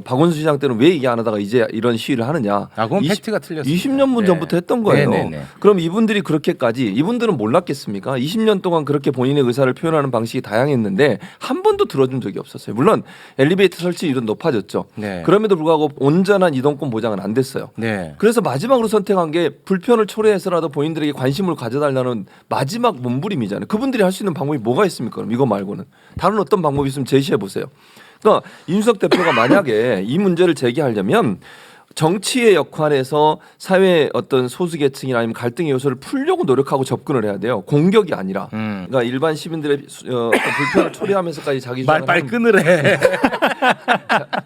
박원순 시장 때는 왜 얘기 안 하다가 이제 이런 시위를 하느냐. 아, 그건 팩트가 틀렸습니다. 20년분 네. 전부터 했던 거예요. 네네네. 그럼 이분들이 그렇게까지, 이분들은 몰랐겠습니까? 20년 동안 그렇게 본인의 의사를 표현하는 방식이 다양했는데 한 번도 들어준 적이 없었어요. 물론 엘리베이터 설치율은 높아졌죠. 네. 그럼에도 불구하고 온전한 이동권 보장은 안 됐어요. 네. 그래서 마지막으로 선택한 게 불편을 초래해서라도 본인들에게 관심을 가져달라는 마지막 몸부림이잖아요. 그분들이 할 수 있는 방법이 뭐가 있습니까? 그럼 이거 말고는 다른 어떤 방법이 있으면 제시해 보세요. 그러니까 이준석 대표가 만약에 이 문제를 제기하려면 정치의 역할에서 사회 어떤 소수계층이나 아니면 갈등의 요소를 풀려고 노력하고 접근을 해야 돼요. 공격이 아니라. 그러니까 일반 시민들의 어떤 불편을 초래하면서까지 자기 말 주장을 빨리 하는, 끊으래.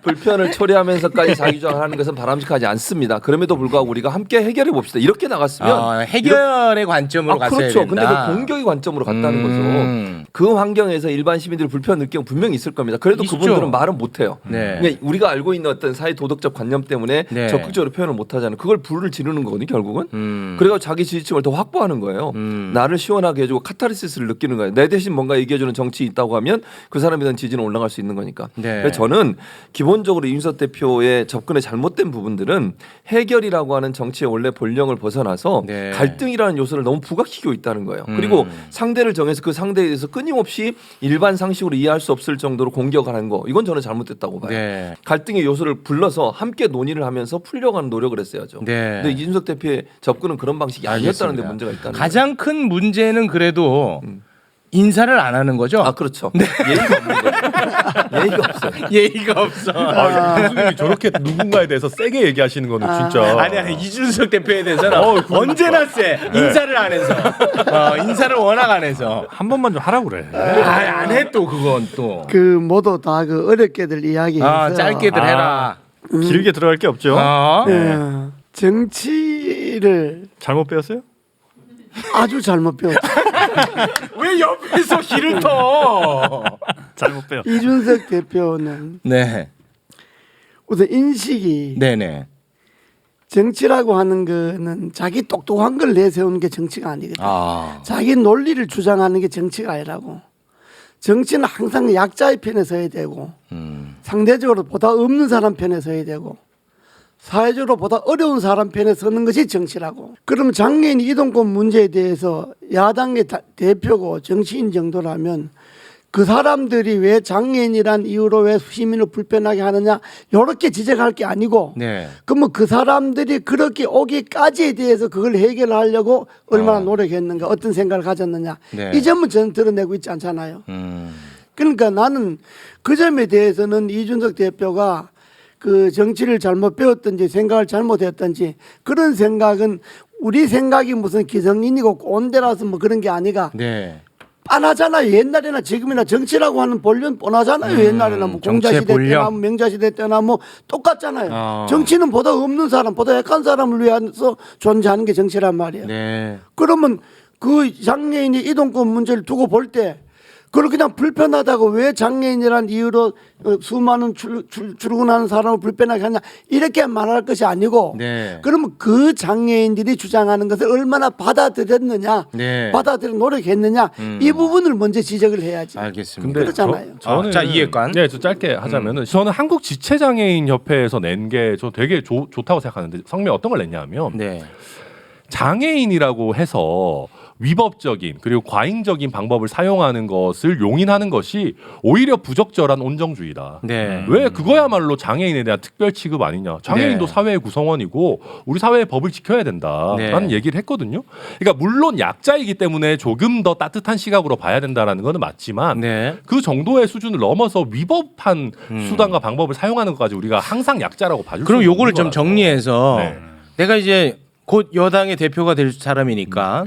불편을 초래하면서까지 자기 주장을 하는 것은 바람직하지 않습니다. 그럼에도 불구하고 우리가 함께 해결해 봅시다. 이렇게 나갔으면 해결의 관점으로 갔어야 그렇죠. 된다. 근데 그 공격의 관점으로 갔다는 거죠. 그 환경에서 일반 시민들이 불편 느끼는 분명히 있을 겁니다. 그래도 있죠. 그분들은 말은 못 해요. 네. 그러니까 우리가 알고 있는 어떤 사회 도덕적 관념 때문에 네. 적극적으로 표현을 못 하잖아요. 그걸 불을 지르는 거거든요, 결국은. 그래서 자기 지지층을 더 확보하는 거예요. 나를 시원하게 해주고 카타르시스를 느끼는 거예요. 내 대신 뭔가 얘기해주는 정치 있다고 하면 그 사람에 대한 지지는 올라갈 수 있는 거니까. 네. 그래서 저는 기본적으로 이준석 대표의 접근의 잘못된 부분들은 해결이라고 하는 정치의 원래 본령을 벗어나서 네. 갈등이라는 요소를 너무 부각시키고 있다는 거예요. 그리고 상대를 정해서 그 상대에 대해서 끊임없이 일반 상식으로 이해할 수 없을 정도로 공격을 하는 거, 이건 저는 잘못됐다고 봐요. 네. 갈등의 요소를 불러서 함께 논의를 하면서 풀려고 하는 노력을 했어야죠. 네. 근데 이준석 대표의 접근은 그런 방식이 아니었다는 데 알겠습니다. 문제가 있다는 거예요. 가장 큰 문제는 그래도 인사를 안 하는 거죠. 아 그렇죠. 예의가 없는 거죠. 예의가 없어요. 예의가 없어. 교수님이 저렇게 누군가에 대해서 세게 얘기하시는 거는 진짜. 아니 이준석 대표에 대해서는 언제나 세. 인사를 안 해서. 인사를 워낙 안 해서. 한 번만 좀 하라고 그래. 안 해 또 그건 또. 그 모두 다 그 어렵게들 이야기해서 짧게들 해라. 길게 들어갈 게 없죠. 정치를 잘못 배웠어요? 아주 잘못 배웠죠. 왜 옆에서 길을 터? 잘못 배웠. 이준석 대표는 네. 우선 인식이 네네. 정치라고 하는 거는 자기 똑똑한 걸 내세우는 게 정치가 아니거든. 자기 논리를 주장하는 게 정치가 아니라고. 정치는 항상 약자의 편에 서야 되고 상대적으로 보다 없는 사람 편에 서야 되고 사회적으로 보다 어려운 사람 편에 서는 것이 정치라고. 그럼 장애인 이동권 문제에 대해서 야당의 대표고 정치인 정도라면 그 사람들이 왜 장애인이란 이유로 왜 시민을 불편하게 하느냐 이렇게 지적할 게 아니고 네. 그러면 그 사람들이 그렇게 오기까지에 대해서 그걸 해결하려고 얼마나 노력했는가 어떤 생각을 가졌느냐 네. 이 점은 저는 드러내고 있지 않잖아요. 그러니까 나는 그 점에 대해서는 이준석 대표가 그 정치를 잘못 배웠든지 생각을 잘못했든지 그런 생각은 우리 생각이 무슨 기성인이고 꼰대라서 뭐 그런 게 아니라 네. 안 하잖아요. 옛날에나 지금이나 정치라고 하는 본련 뻔하잖아요. 옛날에나 뭐 공자 정치의 시대 때나 본령. 뭐 명자 시대 때나 뭐 똑같잖아요. 어. 정치는 보다 없는 사람, 보다 약한 사람을 위해서 존재하는 게 정치란 말이에요. 네. 그러면 그 장애인이 이동권 문제를 두고 볼 때 그걸 그냥 불편하다고 왜 장애인이라는 이유로 수많은 출근하는 사람을 불편하게 하냐 이렇게 말할 것이 아니고 네. 그러면 그 장애인들이 주장하는 것을 얼마나 받아들였느냐 네. 받아들여 노력했느냐 이 부분을 먼저 지적을 해야지. 알겠습니다. 그렇잖아요. 저는 자, 이해관. 네, 좀 짧게 하자면은 저는 한국 지체장애인 협회에서 낸 게 저 되게 좋다고 생각하는데 성명 어떤 걸 냈냐면 네. 장애인이라고 해서 위법적인 그리고 과잉적인 방법을 사용하는 것을 용인하는 것이 오히려 부적절한 온정주의다. 네. 왜 그거야말로 장애인에 대한 특별 취급 아니냐. 장애인도 네. 사회의 구성원이고 우리 사회의 법을 지켜야 된다라는 네. 얘기를 했거든요. 그러니까 물론 약자이기 때문에 조금 더 따뜻한 시각으로 봐야 된다라는 거는 맞지만 네. 그 정도의 수준을 넘어서 위법한 수단과 방법을 사용하는 것까지 우리가 항상 약자라고 봐줄 그럼 수 요거를 없는 좀 거라서. 정리해서 네. 내가 이제 곧 여당의 대표가 될 사람이니까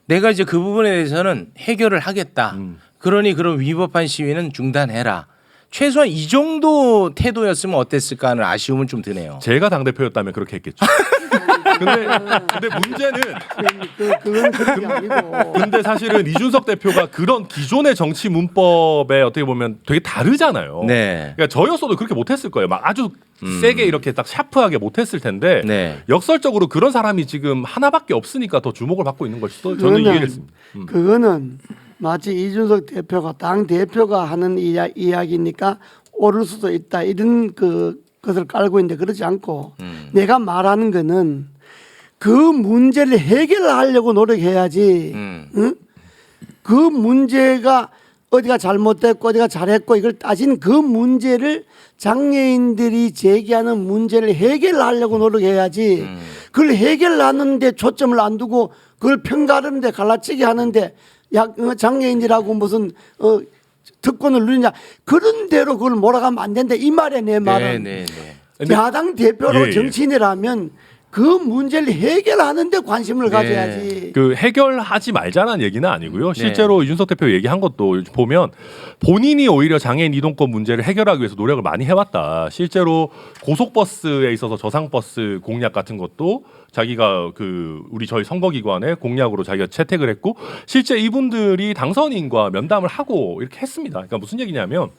내가 이제 그 부분에 대해서는 해결을 하겠다. 그러니 그런 위법한 시위는 중단해라. 최소한 이 정도 태도였으면 어땠을까 하는 아쉬움은 좀 드네요. 제가 당대표였다면 그렇게 했겠죠. 근데 문제는 그건 그런 게 아니고. 근데 사실은 이준석 대표가 그런 기존의 정치 문법에 어떻게 보면 되게 다르잖아요. 네. 그러니까 저였어도 그렇게 못했을 거예요. 막 아주 세게 이렇게 딱 샤프하게 못했을 텐데 네. 역설적으로 그런 사람이 지금 하나밖에 없으니까 더 주목을 받고 있는 걸 수도 저는 그러면 이해했습니다. 그거는 마치 이준석 대표가 당 대표가 하는 이야기니까 옳을 수도 있다 이런 것을 깔고 있는데 그렇지 않고 내가 말하는 거는 그 문제를 해결하려고 노력해야지. 응? 그 문제가 어디가 잘못됐고 어디가 잘했고 이걸 따진 그 문제를 장애인들이 제기하는 문제를 해결하려고 노력해야지. 그걸 해결하는데 초점을 안 두고 그걸 평가하는데 갈라치기 하는데 장애인이라고 무슨 특권을 누리냐 그런 대로 그걸 몰아가면 안 된다 이 말이야 내 말은. 네, 네. 야당 대표로 예. 정치인이라면 그 문제를 해결하는데 관심을 가져야지. 그 해결하지 말자는 얘기는 아니고요. 실제로 이준석 대표 얘기한 것도 보면 본인이 오히려 장애인 이동권 문제를 해결하기 위해서 노력을 많이 해왔다. 실제로 고속버스에 있어서 저상버스 공약 같은 것도 자기가 저희 선거기관에 공약으로 자기가 채택을 했고 실제 이분들이 당선인과 면담을 하고 이렇게 했습니다. 그러니까 무슨 얘기냐면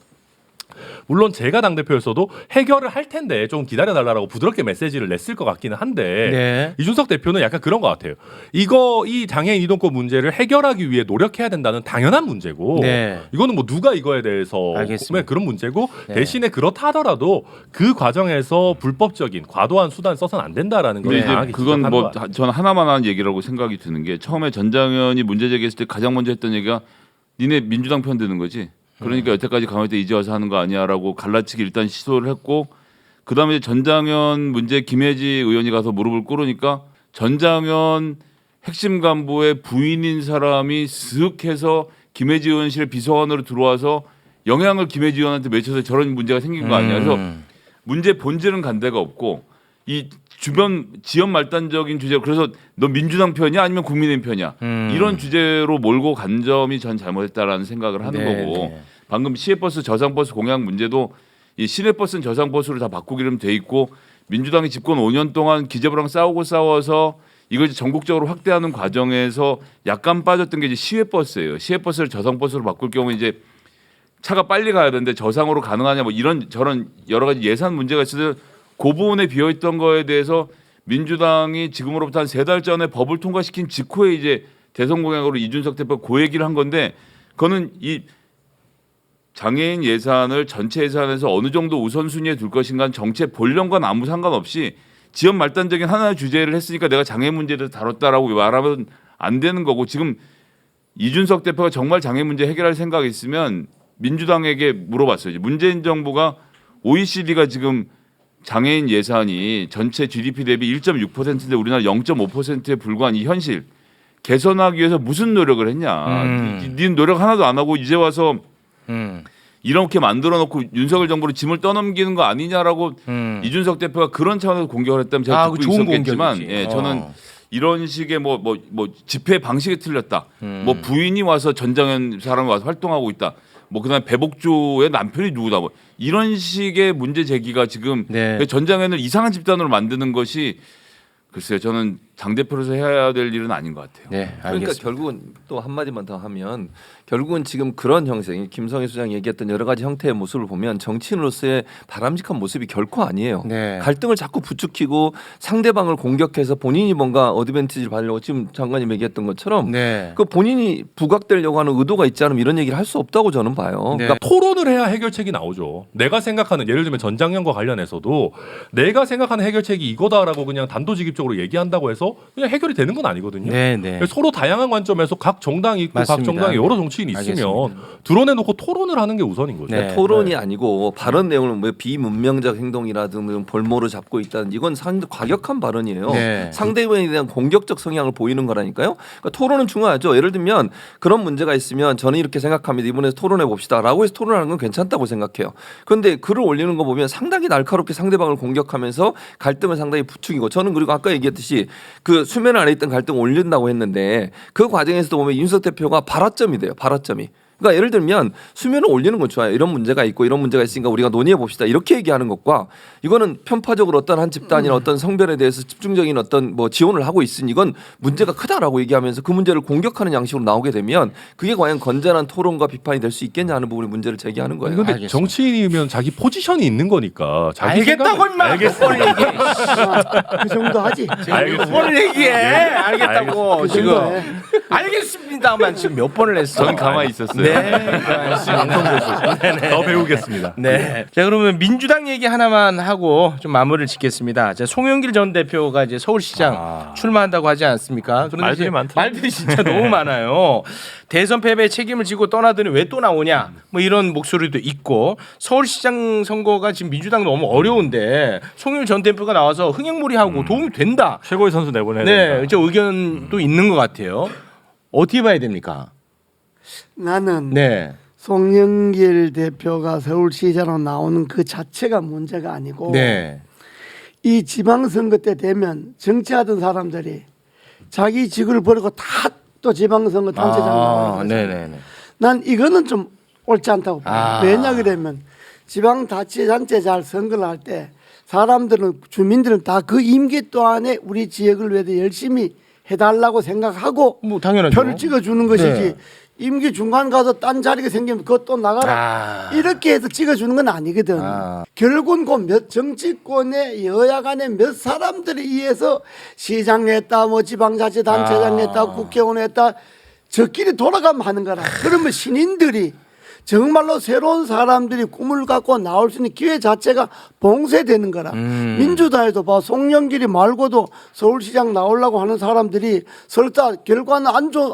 물론 제가 당대표였어도 해결을 할 텐데 좀 기다려달라고 부드럽게 메시지를 냈을 것 같기는 한데 네. 이준석 대표는 약간 그런 것 같아요. 이 장애인 이동권 문제를 해결하기 위해 노력해야 된다는 당연한 문제고 네. 이거는 뭐 누가 이거에 대해서 알겠습니다. 그런 문제고 네. 대신에 그렇다 하더라도 그 과정에서 불법적인 과도한 수단을 써서는 안 된다라는 걸 근데 강하게 이제 그건 지적하는 뭐 것 같아요. 저는 하나만 하는 얘기라고 생각이 드는 게 처음에 전장현이 문제 제기했을 때 가장 먼저 했던 얘기가 니네 민주당 편 드는 거지. 그러니까 여태까지 강화할 때 이제 와서 하는 거 아니야라고 갈라치기 일단 시도를 했고 그다음에 전장현 문제 김혜지 의원이 가서 무릎을 꿇으니까 전장현 핵심 간부의 부인인 사람이 쓱 해서 김혜지 의원실에 비서관으로 들어와서 영향을 김혜지 의원한테 맺혀서 저런 문제가 생긴 거 아니야. 그래서 문제 본질은 간 데가 없고 이 주변 지연 말단적인 주제 그래서 너 민주당 편이야 아니면 국민의힘 편이야 이런 주제로 몰고 간 점이 전 잘못했다라는 생각을 하는 네, 거고 네. 방금 시외버스 저상버스 공약 문제도 이 시내버스는 저상버스로 다 바꾸기로 돼 있고 민주당이 집권 5년 동안 기재부랑 싸워서 이걸 이제 전국적으로 확대하는 과정에서 약간 빠졌던 게 이제 시외버스예요. 시외버스를 저상버스로 바꿀 경우 이제 차가 빨리 가야 되는데 저상으로 가능하냐 뭐 이런 저런 여러 가지 예산 문제가 있어서 그 부분에 비어있던 거에 대해서 민주당이 지금으로부터 한 3달 전에 법을 통과시킨 직후에 이제 대선 공약으로 이준석 대표가 그 얘기를 한 건데 그거는 이 장애인 예산을 전체 예산에서 어느 정도 우선순위에 둘 것인가 정책 본령과는 아무 상관없이 지연 말단적인 하나의 주제를 했으니까 내가 장애인 문제를 다뤘다라고 말하면 안 되는 거고 지금 이준석 대표가 정말 장애인 문제 해결할 생각이 있으면 민주당에게 물어봤어요. 문재인 정부가 OECD가 지금 장애인 예산이 전체 GDP 대비 1.6%인데 우리나라 0.5%에 불과한 이 현실 개선하기 위해서 무슨 노력을 했냐. 네 노력 하나도 안 하고 이제 와서 이렇게 만들어 놓고 윤석열 정부로 짐을 떠넘기는 거 아니냐라고 이준석 대표가 그런 차원에서 공격을 했다면 제가 듣고 좋은 있었겠지만 공격이지. 예, 저는 이런 식의 뭐 집회 방식이 틀렸다. 뭐 부인이 와서 전장현 사람이 와서 활동하고 있다. 뭐 그다음에 배복조의 남편이 누구다. 뭐 이런 식의 문제 제기가 지금 네. 전장현을 이상한 집단으로 만드는 것이 글쎄요. 저는 당 대표로서 해야 될 일은 아닌 것 같아요. 네, 그러니까 알겠습니다. 결국은 또 한마디만 더 하면 결국은 지금 그런 형식 김성희 소장이 얘기했던 여러 가지 형태의 모습을 보면 정치인으로서의 바람직한 모습이 결코 아니에요. 네. 갈등을 자꾸 부추기고 상대방을 공격해서 본인이 뭔가 어드밴티지를 받으려고 지금 장관님 얘기했던 것처럼 네. 그 본인이 부각되려고 하는 의도가 있지 않으면 이런 얘기를 할 수 없다고 저는 봐요. 네. 그러니까 토론을 해야 해결책이 나오죠. 내가 생각하는 예를 들면 전장현과 관련해서도 내가 생각하는 해결책이 이거다라고 그냥 단도직입적으로 얘기한다고 해서 그냥 해결이 되는 건 아니거든요. 네, 네. 서로 다양한 관점에서 각 정당이 있고 맞습니다. 각 정당에 여러 정치인이 있으면 알겠습니다. 드러내놓고 토론을 하는 게 우선인 거죠. 네. 토론이 아니고 발언 내용을 뭐 비문명적 행동이라든지 볼모를 잡고 있다는 이건 상당히 과격한 발언이에요. 네. 상대방에 대한 공격적 성향을 보이는 거라니까요. 그러니까 토론은 중요하죠. 예를 들면 그런 문제가 있으면 저는 이렇게 생각합니다. 이번에 토론해 봅시다라고 해서 토론하는 건 괜찮다고 생각해요. 그런데 글을 올리는 거 보면 상당히 날카롭게 상대방을 공격하면서 갈등을 상당히 부추기고 저는 그리고 아까 얘기했듯이 그 수면 아래 있던 갈등 올린다고 했는데 그 과정에서도 보면 윤석 대표가 발화점이 돼요. 발화점이. 그러니까 예를 들면 수면을 올리는 건 좋아요. 이런 문제가 있고 이런 문제가 있으니까 우리가 논의해 봅시다. 이렇게 얘기하는 것과 이거는 편파적으로 어떤 한 집단이나 어떤 성별에 대해서 집중적인 어떤 뭐 지원을 하고 있으니 이건 문제가 크다라고 얘기하면서 그 문제를 공격하는 양식으로 나오게 되면 그게 과연 건전한 토론과 비판이 될 수 있겠냐 하는 부분의 문제를 제기하는 거예요. 근데 알겠습니다. 정치인이면 자기 포지션이 있는 거니까 자기 알겠다고 생각을- 임마. 알겠어. 얘기해. 그 정도 하지. 뭘 얘기해? 알겠다고 그 지금. 정도 해. 알겠습니다만 지금 몇 번을 했어. 전 가만히 있었어요. 네, 알겠습니다. 더 배우겠습니다. 네. 자, 그러면 민주당 얘기 하나만 하고 좀 마무리를 짓겠습니다. 자, 송영길 전 대표가 이제 서울시장 출마한다고 하지 않습니까? 그런데 말들이 이제 많더라고요. 말들이 진짜 너무 많아요. 대선 패배에 책임을 지고 떠나더니 왜 또 나오냐? 뭐 이런 목소리도 있고 서울시장 선거가 지금 민주당 너무 어려운데 송영길 전 대표가 나와서 흥행몰이하고 도움이 된다. 최고의 선수 내보내야 네, 된다. 저 의견도 있는 것 같아요. 어떻게 봐야 됩니까? 나는 네. 송영길 대표가 서울시장으로 나오는 그 자체가 문제가 아니고 네. 이 지방선거 때 되면 정치하던 사람들이 자기 직을 버리고 다 또 지방선거 단체장 나오는 거죠. 네네네. 난 이거는 좀 옳지 않다고 봐요. 아. 왜냐 그러면 지방자치단체 잘 선거를 할 때 사람들은 주민들은 다 그 임기 동안에 우리 지역을 위해서 열심히 해달라고 생각하고 뭐 당연하죠. 표를 찍어주는 것이지 네. 임기 중간 가서 딴 자리가 생기면 그것 또 나가라 아. 이렇게 해서 찍어주는 건 아니거든. 아. 결국은 그 몇 정치권의 여야 간에 몇 사람들에 의해서 시장 했다 뭐 지방자치단체장 했다 국회의원 했다 저끼리 돌아가면 하는 거라. 그러면 신인들이 정말로 새로운 사람들이 꿈을 갖고 나올 수 있는 기회 자체가 봉쇄되는 거라. 민주당에도 봐 송영길이 말고도 서울시장 나오려고 하는 사람들이 설사 결과는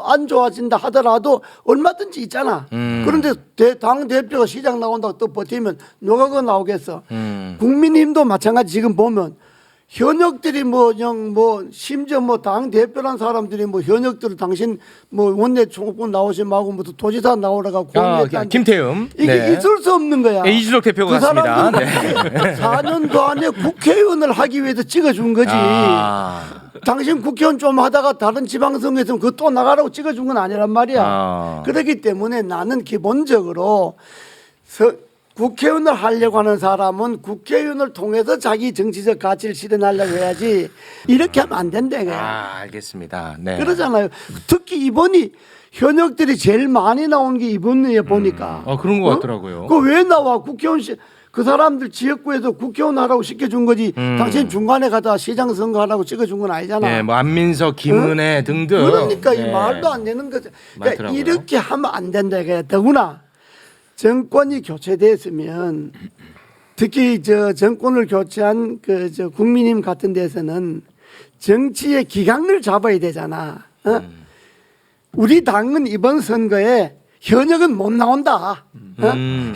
안 좋아진다 하더라도 얼마든지 있잖아. 그런데 당 대표가 시장 나온다고 또 버티면 누가 그거 나오겠어. 국민힘도 마찬가지 지금 보면 현역들이 뭐 심지어 뭐 당 대표란 사람들이 뭐 현역들을 당신 뭐 원내 총권 나오시면 하고 뭐 도지사 나오라고 고민했다는데 김태흠. 이게 네. 있을 수 없는 거야. 네, 이준석 대표가 그 같습니다. 사람들은 4년도 안에 국회의원을 하기 위해서 찍어준 거지. 아. 당신 국회의원 좀 하다가 다른 지방선거에서 그거 또 나가라고 찍어준 건 아니란 말이야. 아. 그렇기 때문에 나는 기본적으로 국회의원을 하려고 하는 사람은 국회의원을 통해서 자기 정치적 가치를 실현하려고 해야지 이렇게 하면 안 된다. 이거야. 아, 알겠습니다. 네. 그러잖아요. 특히 이번이 현역들이 제일 많이 나온 게 이번에 보니까. 그런 것 같더라고요. 그 왜 나와? 국회의원 그 사람들 지역구에서 국회의원 하라고 시켜준 거지. 당신 중간에 가다 시장 선거 하라고 찍어준 건 아니잖아. 네, 뭐 안민석, 김은혜 등등. 그러니까 이 네. 말도 안 되는 거죠. 그러니까 많더라고요. 이렇게 하면 안 된다. 이거야. 더구나 정권이 교체됐으면 특히 저 정권을 교체한 저 국민힘 같은 데서는 정치의 기강을 잡아야 되잖아. 우리 당은 이번 선거에 현역은 못 나온다.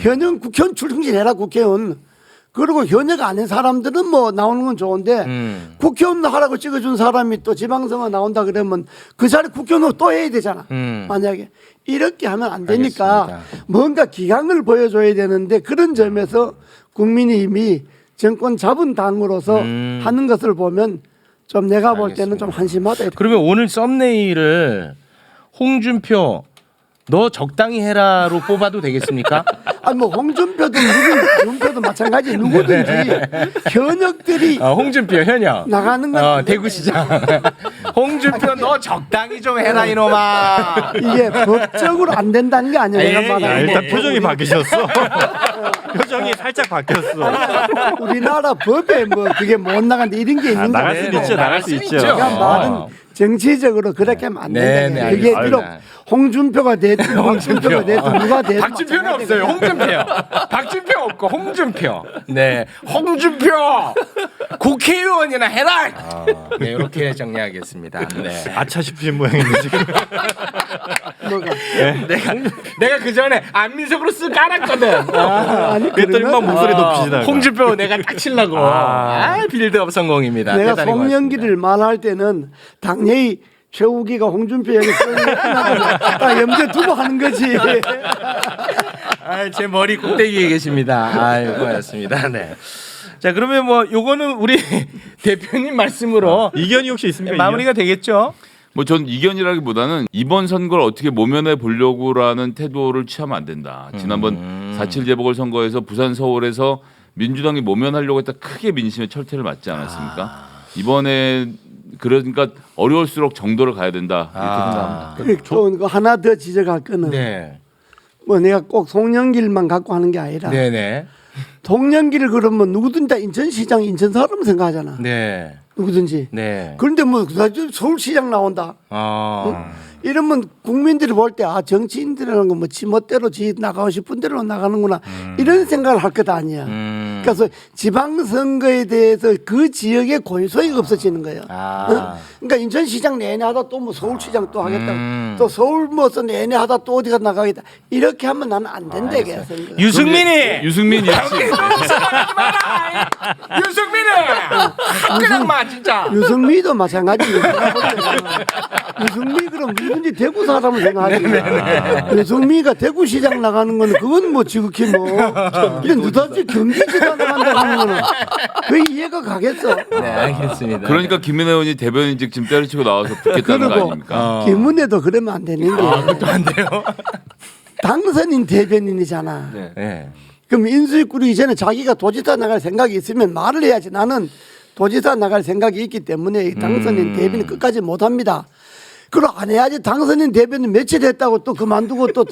현역은 국회의원 출신해라 국회의원. 그리고 현역 아닌 사람들은 뭐 나오는 건 좋은데 국회의원 하라고 찍어준 사람이 또 지방선거 나온다 그러면 그 자리 국회의원 또 해야 되잖아. 만약에 이렇게 하면 안 되니까 알겠습니다. 뭔가 기강을 보여줘야 되는데 그런 점에서 국민의힘이 정권 잡은 당으로서 하는 것을 보면 좀 내가 볼 때는 좀 한심하다. 이렇게. 그러면 오늘 썸네일을 홍준표 너 적당히 해라로 뽑아도 되겠습니까? 아니 뭐 홍준표도 윤표도 마찬가지 누구든지 현역들이 홍준표 현역 나가는 건 대구시장 홍준표 너 적당히 좀 해라 이놈아. 이게 법적으로 안 된다는 게 아니에요. 내가 말하는 일단 거. 표정이 바뀌셨어. 표정이 살짝 바뀌었어. 우리나라 법에 뭐 그게 못 나간다 이런 게 있는 나갈 거예요. 수 있죠. 나갈 수 있죠. 제가 말은 정치적으로 그렇게 하면 안 네, 된다. 네, 그게 알겠습니다. 비록 홍준표가 됐든 홍준표가 됐든 누가 됐든 박준표는 없어요. 홍준표. 박준표 없고 홍준표. 네, 홍준표 국회의원이나 해라. 네, 이렇게 정리하겠습니다. 네. 아차 싶으신 모양인데 지금. 뭐가 내가 그 전에 안민석으로 쓱 깔았거든. 아니 그랬더니 막 목소리 높이시다가. 홍준표 내가 딱 치려고. 빌드업 성공입니다. 내가 대단히 송영기를 말할 때는 당연히 최우기가 홍준표에게 딱 염두에 두고 하는 거지. 제 머리 꼭대기에 계십니다. 아유, 고맙습니다. 네. 자, 그러면 뭐 요거는 우리 대표님 말씀으로 이견이 혹시 있습니까? 마무리가 되겠죠? 뭐 전 이견이라기보다는 이번 선거를 어떻게 모면해 보려고라는 태도를 취하면 안 된다. 지난번 4.7 재보궐선거에서 부산 서울에서 민주당이 모면하려고 했다 크게 민심의 철퇴를 맞지 않았습니까? 이번에 그러니까 어려울수록 정도를 가야 된다 이렇게 생각합니다. 또 하나 더 지적할 거는 네. 뭐 내가 꼭 송영길만 갖고 하는 게 아니라 네네. 송영길을 그러면 누구든지 다 인천시장 인천 사람 생각하잖아. 네. 누구든지. 네. 그런데 뭐 서울시장 나온다. 이러면 국민들이 볼 때 아 정치인들이라는 건 뭐 지멋대로 지 나가고 싶은 대로 나가는구나 이런 생각을 할 것 아니야. 그래서 지방선거에 대해서 그 지역의 고유소이가 없어지는 거예요. 그러니까 인천시장 내내 하다 또 뭐 서울시장 또 하겠다. 또 서울 뭐서 내내 하다 또 어디가 나가겠다. 이렇게 하면 나는 안 된다 이게 선거. 유승민이 유승민 역시 유승민이 그냥 마 진짜. 유승미도 마찬가지예요. 유승미 그럼 누군지 대구 사람을 생각하지. 유승미가 대구시장 나가는 거는 그건 뭐 지극히 뭐. 근데 누다지 경기지사 나간다고 하는 거는 왜 이해가 가겠어. 네, 알겠습니다. 그러니까 김민혜 의원이 대변인직 지금 때려치고 나와서 붙겠다는 거 그리고 아닙니까? 김은혜도 그러면 안 되는 게 그것도 안 돼요. 당선인 대변인이잖아. 네. 그럼 인수위 꾸리기 전에 자기가 도지사 나갈 생각이 있으면 말을 해야지. 나는 도지사 나갈 생각이 있기 때문에 이 당선인 대변인 끝까지 못합니다. 그럼 안 해야지. 당선인 대변인 며칠 했다고 또 그만두고 또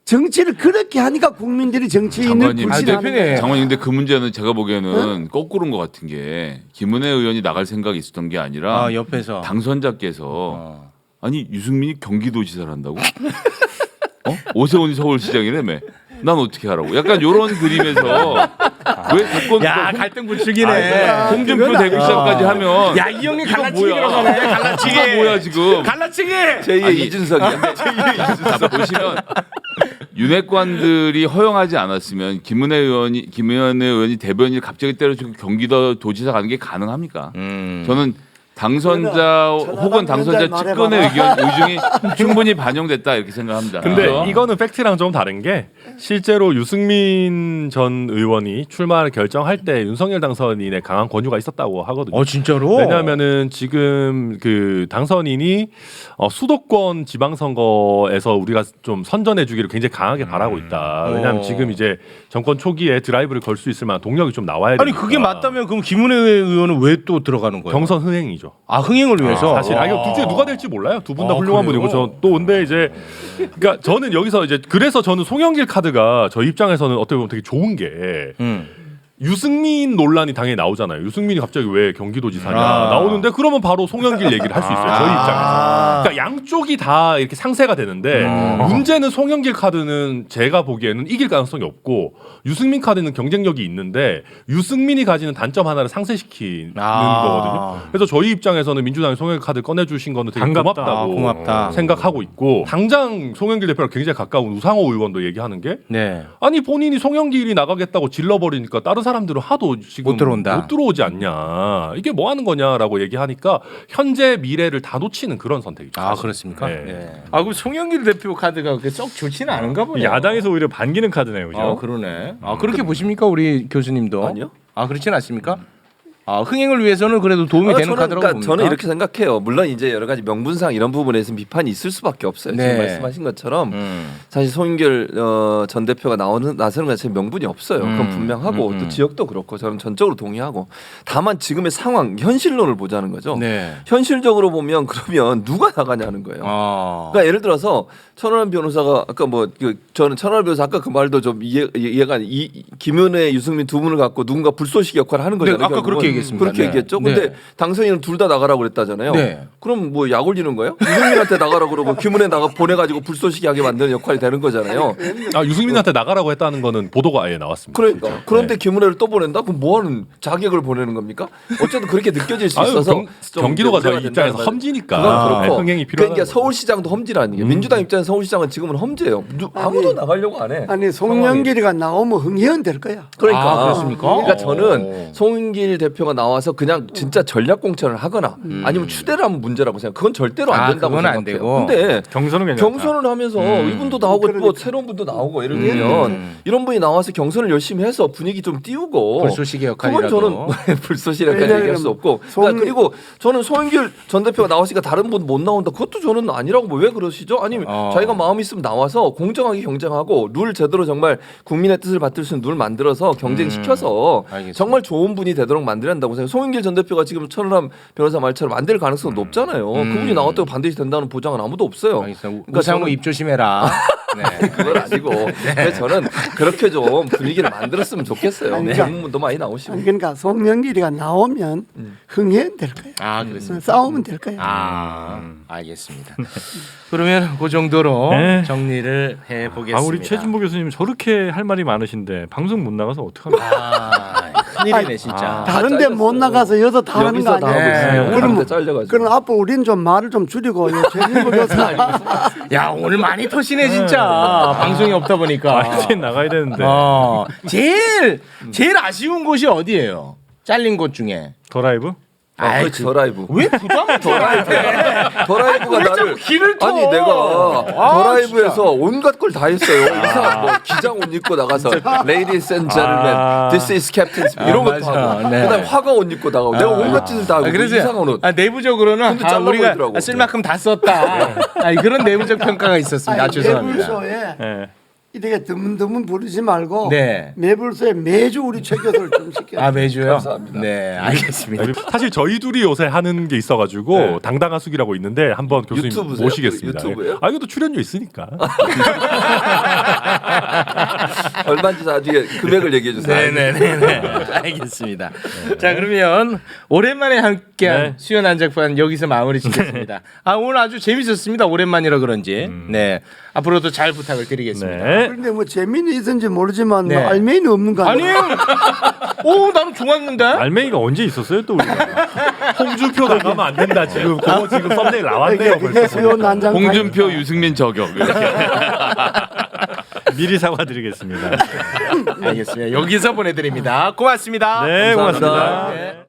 정치를 그렇게 하니까 국민들이 정치인을 장관님, 불신하는 거예요. 장관님, 근데 그 문제는 제가 보기에는 거꾸로인 것 같은 게 김은혜 의원이 나갈 생각이 있었던 게 아니라 옆에서 당선자께서 아니 유승민이 경기도지사를 한다고? 오세훈이 서울시장이라며? 난 어떻게 하라고? 약간 이런 그림에서 왜 자꾸 야 갈등 부추기네. 홍준표 대구시장까지 하면 야 이 형이 이거 갈라치기 뭐야? 들어가네. 갈라치기. 이거 뭐야 지금? 갈라치기. 제2의 이준석이야. 자, 보시면 윤핵관들이 허용하지 않았으면 김은혜 의원이 대변인을 갑자기 때려치고 경기도 도지사 가는 게 가능합니까? 저는 당선자 혹은 당선자 측근의 의중이 충분히 반영됐다 이렇게 생각합니다. 근데 그래서 이거는 팩트랑 좀 다른 게 실제로 유승민 전 의원이 출마를 결정할 때 윤석열 당선인의 강한 권유가 있었다고 하거든요. 진짜로? 왜냐하면은 지금 그 당선인이 수도권 지방선거에서 우리가 좀 선전해주기를 굉장히 강하게 바라고 있다. 왜냐하면 지금 이제 정권 초기에 드라이브를 걸 수 있을 만한 동력이 좀 나와야 되니까. 아니 그게 맞다면 그럼 김은혜 의원은 왜 또 들어가는 거예요? 경선 흥행이죠. 아 흥행을 위해서. 사실 이거 둘 중에 누가 될지 몰라요. 두 분 다 훌륭한 그래요? 분이고 저 또 근데 이제 그러니까 저는 여기서 이제 그래서 저는 송영길 카드가 저희 입장에서는 어떻게 보면 되게 좋은 게 유승민 논란이 당연히 나오잖아요. 유승민이 갑자기 왜 경기도지사냐 나오는데 그러면 바로 송영길 얘기를 할 수 있어요. 저희 입장에서. 그러니까 양쪽이 다 이렇게 상세가 되는데 문제는 송영길 카드는 제가 보기에는 이길 가능성이 없고 유승민 카드는 경쟁력이 있는데 유승민이 가지는 단점 하나를 상쇄시키는 거거든요. 그래서 저희 입장에서는 민주당이 송영길 카드 꺼내주신 거는 되게 반갑다. 고맙다고 고맙다. 생각하고 있고 당장 송영길 대표랑 굉장히 가까운 우상호 의원도 얘기하는 게 네. 아니 본인이 송영길이 나가겠다고 질러버리니까 다른 사람들은 하도 지금 못 들어온다. 못 들어오지 않냐 이게 뭐 하는 거냐라고 얘기하니까 현재 미래를 다 놓치는 그런 선택이죠. 아 사실. 그렇습니까? 네. 네. 아 그럼 송영길 대표 카드가 그렇게 썩 좋지는 않은가 보네요. 야당에서 오히려 반기는 카드네요, 그죠? 그러네. 그렇게 보십니까 우리 교수님도? 아니요. 그렇지는 않습니까? 흥행을 위해서는 그래도 도움이 되는 카드라고 봅니까? 저는 이렇게 생각해요. 물론 이제 여러 가지 명분상 이런 부분에서 비판이 있을 수밖에 없어요. 네. 지금 말씀하신 것처럼 사실 송인결 전 대표가 나서는 것 자체는 명분이 없어요. 그건 분명하고 또 지역도 그렇고 저는 전적으로 동의하고 다만 지금의 상황 현실론을 보자는 거죠. 네. 현실적으로 보면 그러면 누가 나가냐는 거예요. 그러니까 예를 들어서 천하람 변호사가 아까 저는 천하람 변호사 아까 그 말도 좀 이해가 김은혜, 유승민 두 분을 갖고 누군가 불쏘시개 역할을 하는 거잖아요. 네, 아까 그렇게 얘기했습니다. 그렇게 네. 얘기했죠. 네. 근데 당선인은 둘 다 나가라고 그랬다잖아요. 네. 그럼 뭐 약 올리는 거예요? 유승민한테 나가라고 그러고 김은혜 보내가지고 불쏘시개 하게 만드는 역할이 되는 거잖아요. 유승민한테 나가라고 했다는 거는 보도가 아예 나왔습니다. 그러니까 그런데 김은혜를 또 보낸다? 그럼 뭐하는 자객을 보내는 겁니까? 어쨌든 그렇게 느껴질 수 있어서 좀 경기도가 문제가 저희 입장에서 된다는 험지니까 그건 그렇고 흥행이 필요하다. 그러니까 서울시장도 험지라는 게 민주당 입장에서 서울시장은 지금은 험지예요. 아무도 나가려고 안 해. 아니 송영길이가 나오면 흥의원 될 거야. 그러니까 그렇습니까? 그러니까 저는 송영길 대표가 나와서 그냥 진짜 전략 공천을 하거나 아니면 추대를 하면 문제라고 생각. 그건 절대로 안 된다고 그건 안 생각해요. 되고. 근데 경선은 괜찮다. 경선을 하면서 이분도 나오고 또 새로운 분도 나오고 예를 들면 이런 분이 나와서 경선을 열심히 해서 분위기 좀 띄우고 불쏘시개 역할이라도. 그건 저는 불쏘시개까지 얘기할 수 없고 그러니까 그리고 저는 송영길 전 대표가 나왔으니까 다른 분 못 나온다 그것도 저는 아니라고 왜 그러시죠? 아니면 자기가 마음 있으면 나와서 공정하게 경쟁하고 룰 제대로 정말 국민의 뜻을 받들 수 있는 룰 만들어서 경쟁시켜서 알겠습니다. 정말 좋은 분이 되도록 만들어야 한다고 생각해요. 송영길 전 대표가 지금 천하람 변호사 말처럼 안 될 가능성은 높잖아요. 그분이 나왔다고 반드시 된다는 보장은 아무도 없어요. 그러니까 우상호 입 조심해라. 네. 그건 아니고 근데 저는 그렇게 좀 분위기를 만들었으면 좋겠어요. 아니, 명문도 많이 나오시고. 그러니까 송영길이가 나오면 흥의원 될 거야. 그렇습니다. 싸우면 될 거야. 알겠습니다. 그러면 그 정도로 네. 정리를 해 보겠습니다. 우리 최진보 교수님 저렇게 할 말이 많으신데 방송 못 나가서 어떡합니까? 큰일이네 진짜. 다른데 못 나가서 여기서 다 하는 거 여기서 다 하고 아니야? 있어요. 그러면 다른데 잘려가지고. 그럼 앞으로 우리는 좀 말을 좀 줄이고 최진보 교수 야 오늘 많이 터시네 진짜. 방송이 없다 보니까. 이제 나가야 되는데 제일 아쉬운 곳이 어디예요? 잘린 곳 중에. 더라이브? 그렇지 더 라이브. 왜 부담을 더 라이브가 나를 길을 터? 아니 내가 더 라이브에서 온갖 걸 다 했어요. 이상한 뭐 기장 옷 입고 나가서 Ladies and Gentlemen, This is Captain Smith 이런 것도 맞아. 하고 네. 그다음에 화가 옷 입고 나가고 내가 온갖 짓을 다 하고 그래서 이상한 옷. 내부적으로는 근데 잘라 우리가 보이더라고. 쓸 만큼 다 썼다. 그런 내부적 평가가 있었습니다. 죄송합니다. 매불쇼에 예. 이렇게 드문드문 부르지 말고 네. 매불쇼에 매주 우리 최 교수를 좀 시켜. 매주요? 네, 알겠습니다. 사실 저희 둘이 요새 하는 게 있어가지고 당당한 숙이라고 있는데 한번 교수님 유튜브세요? 모시겠습니다. 유튜브예요? 이것도 출연료 있으니까. 얼마인지 나중에 금액을 얘기해 주세요. 네네네. 알겠습니다. 자 그러면 오랜만에 함께한 수요 난작판 여기서 마무리 짓겠습니다. 오늘 아주 재밌었습니다. 오랜만이라 그런지. 네 앞으로도 잘 부탁을 드리겠습니다. 네. 그런데 뭐 재미는 있는지 모르지만 네. 뭐 알맹이는 없는 거 아니에요? 아니에요. 나는 좋았는데. 알맹이가 언제 있었어요 또 우리가? 홍준표 나가면 안 된다 지금. 그거 지금 썸네일 나왔네요. 그게 수요 난장 홍준표, 유승민 저격 이렇게. 미리 사과드리겠습니다. 알겠습니다. 여기서 보내드립니다. 고맙습니다. 네, 감사합니다. 고맙습니다. 네.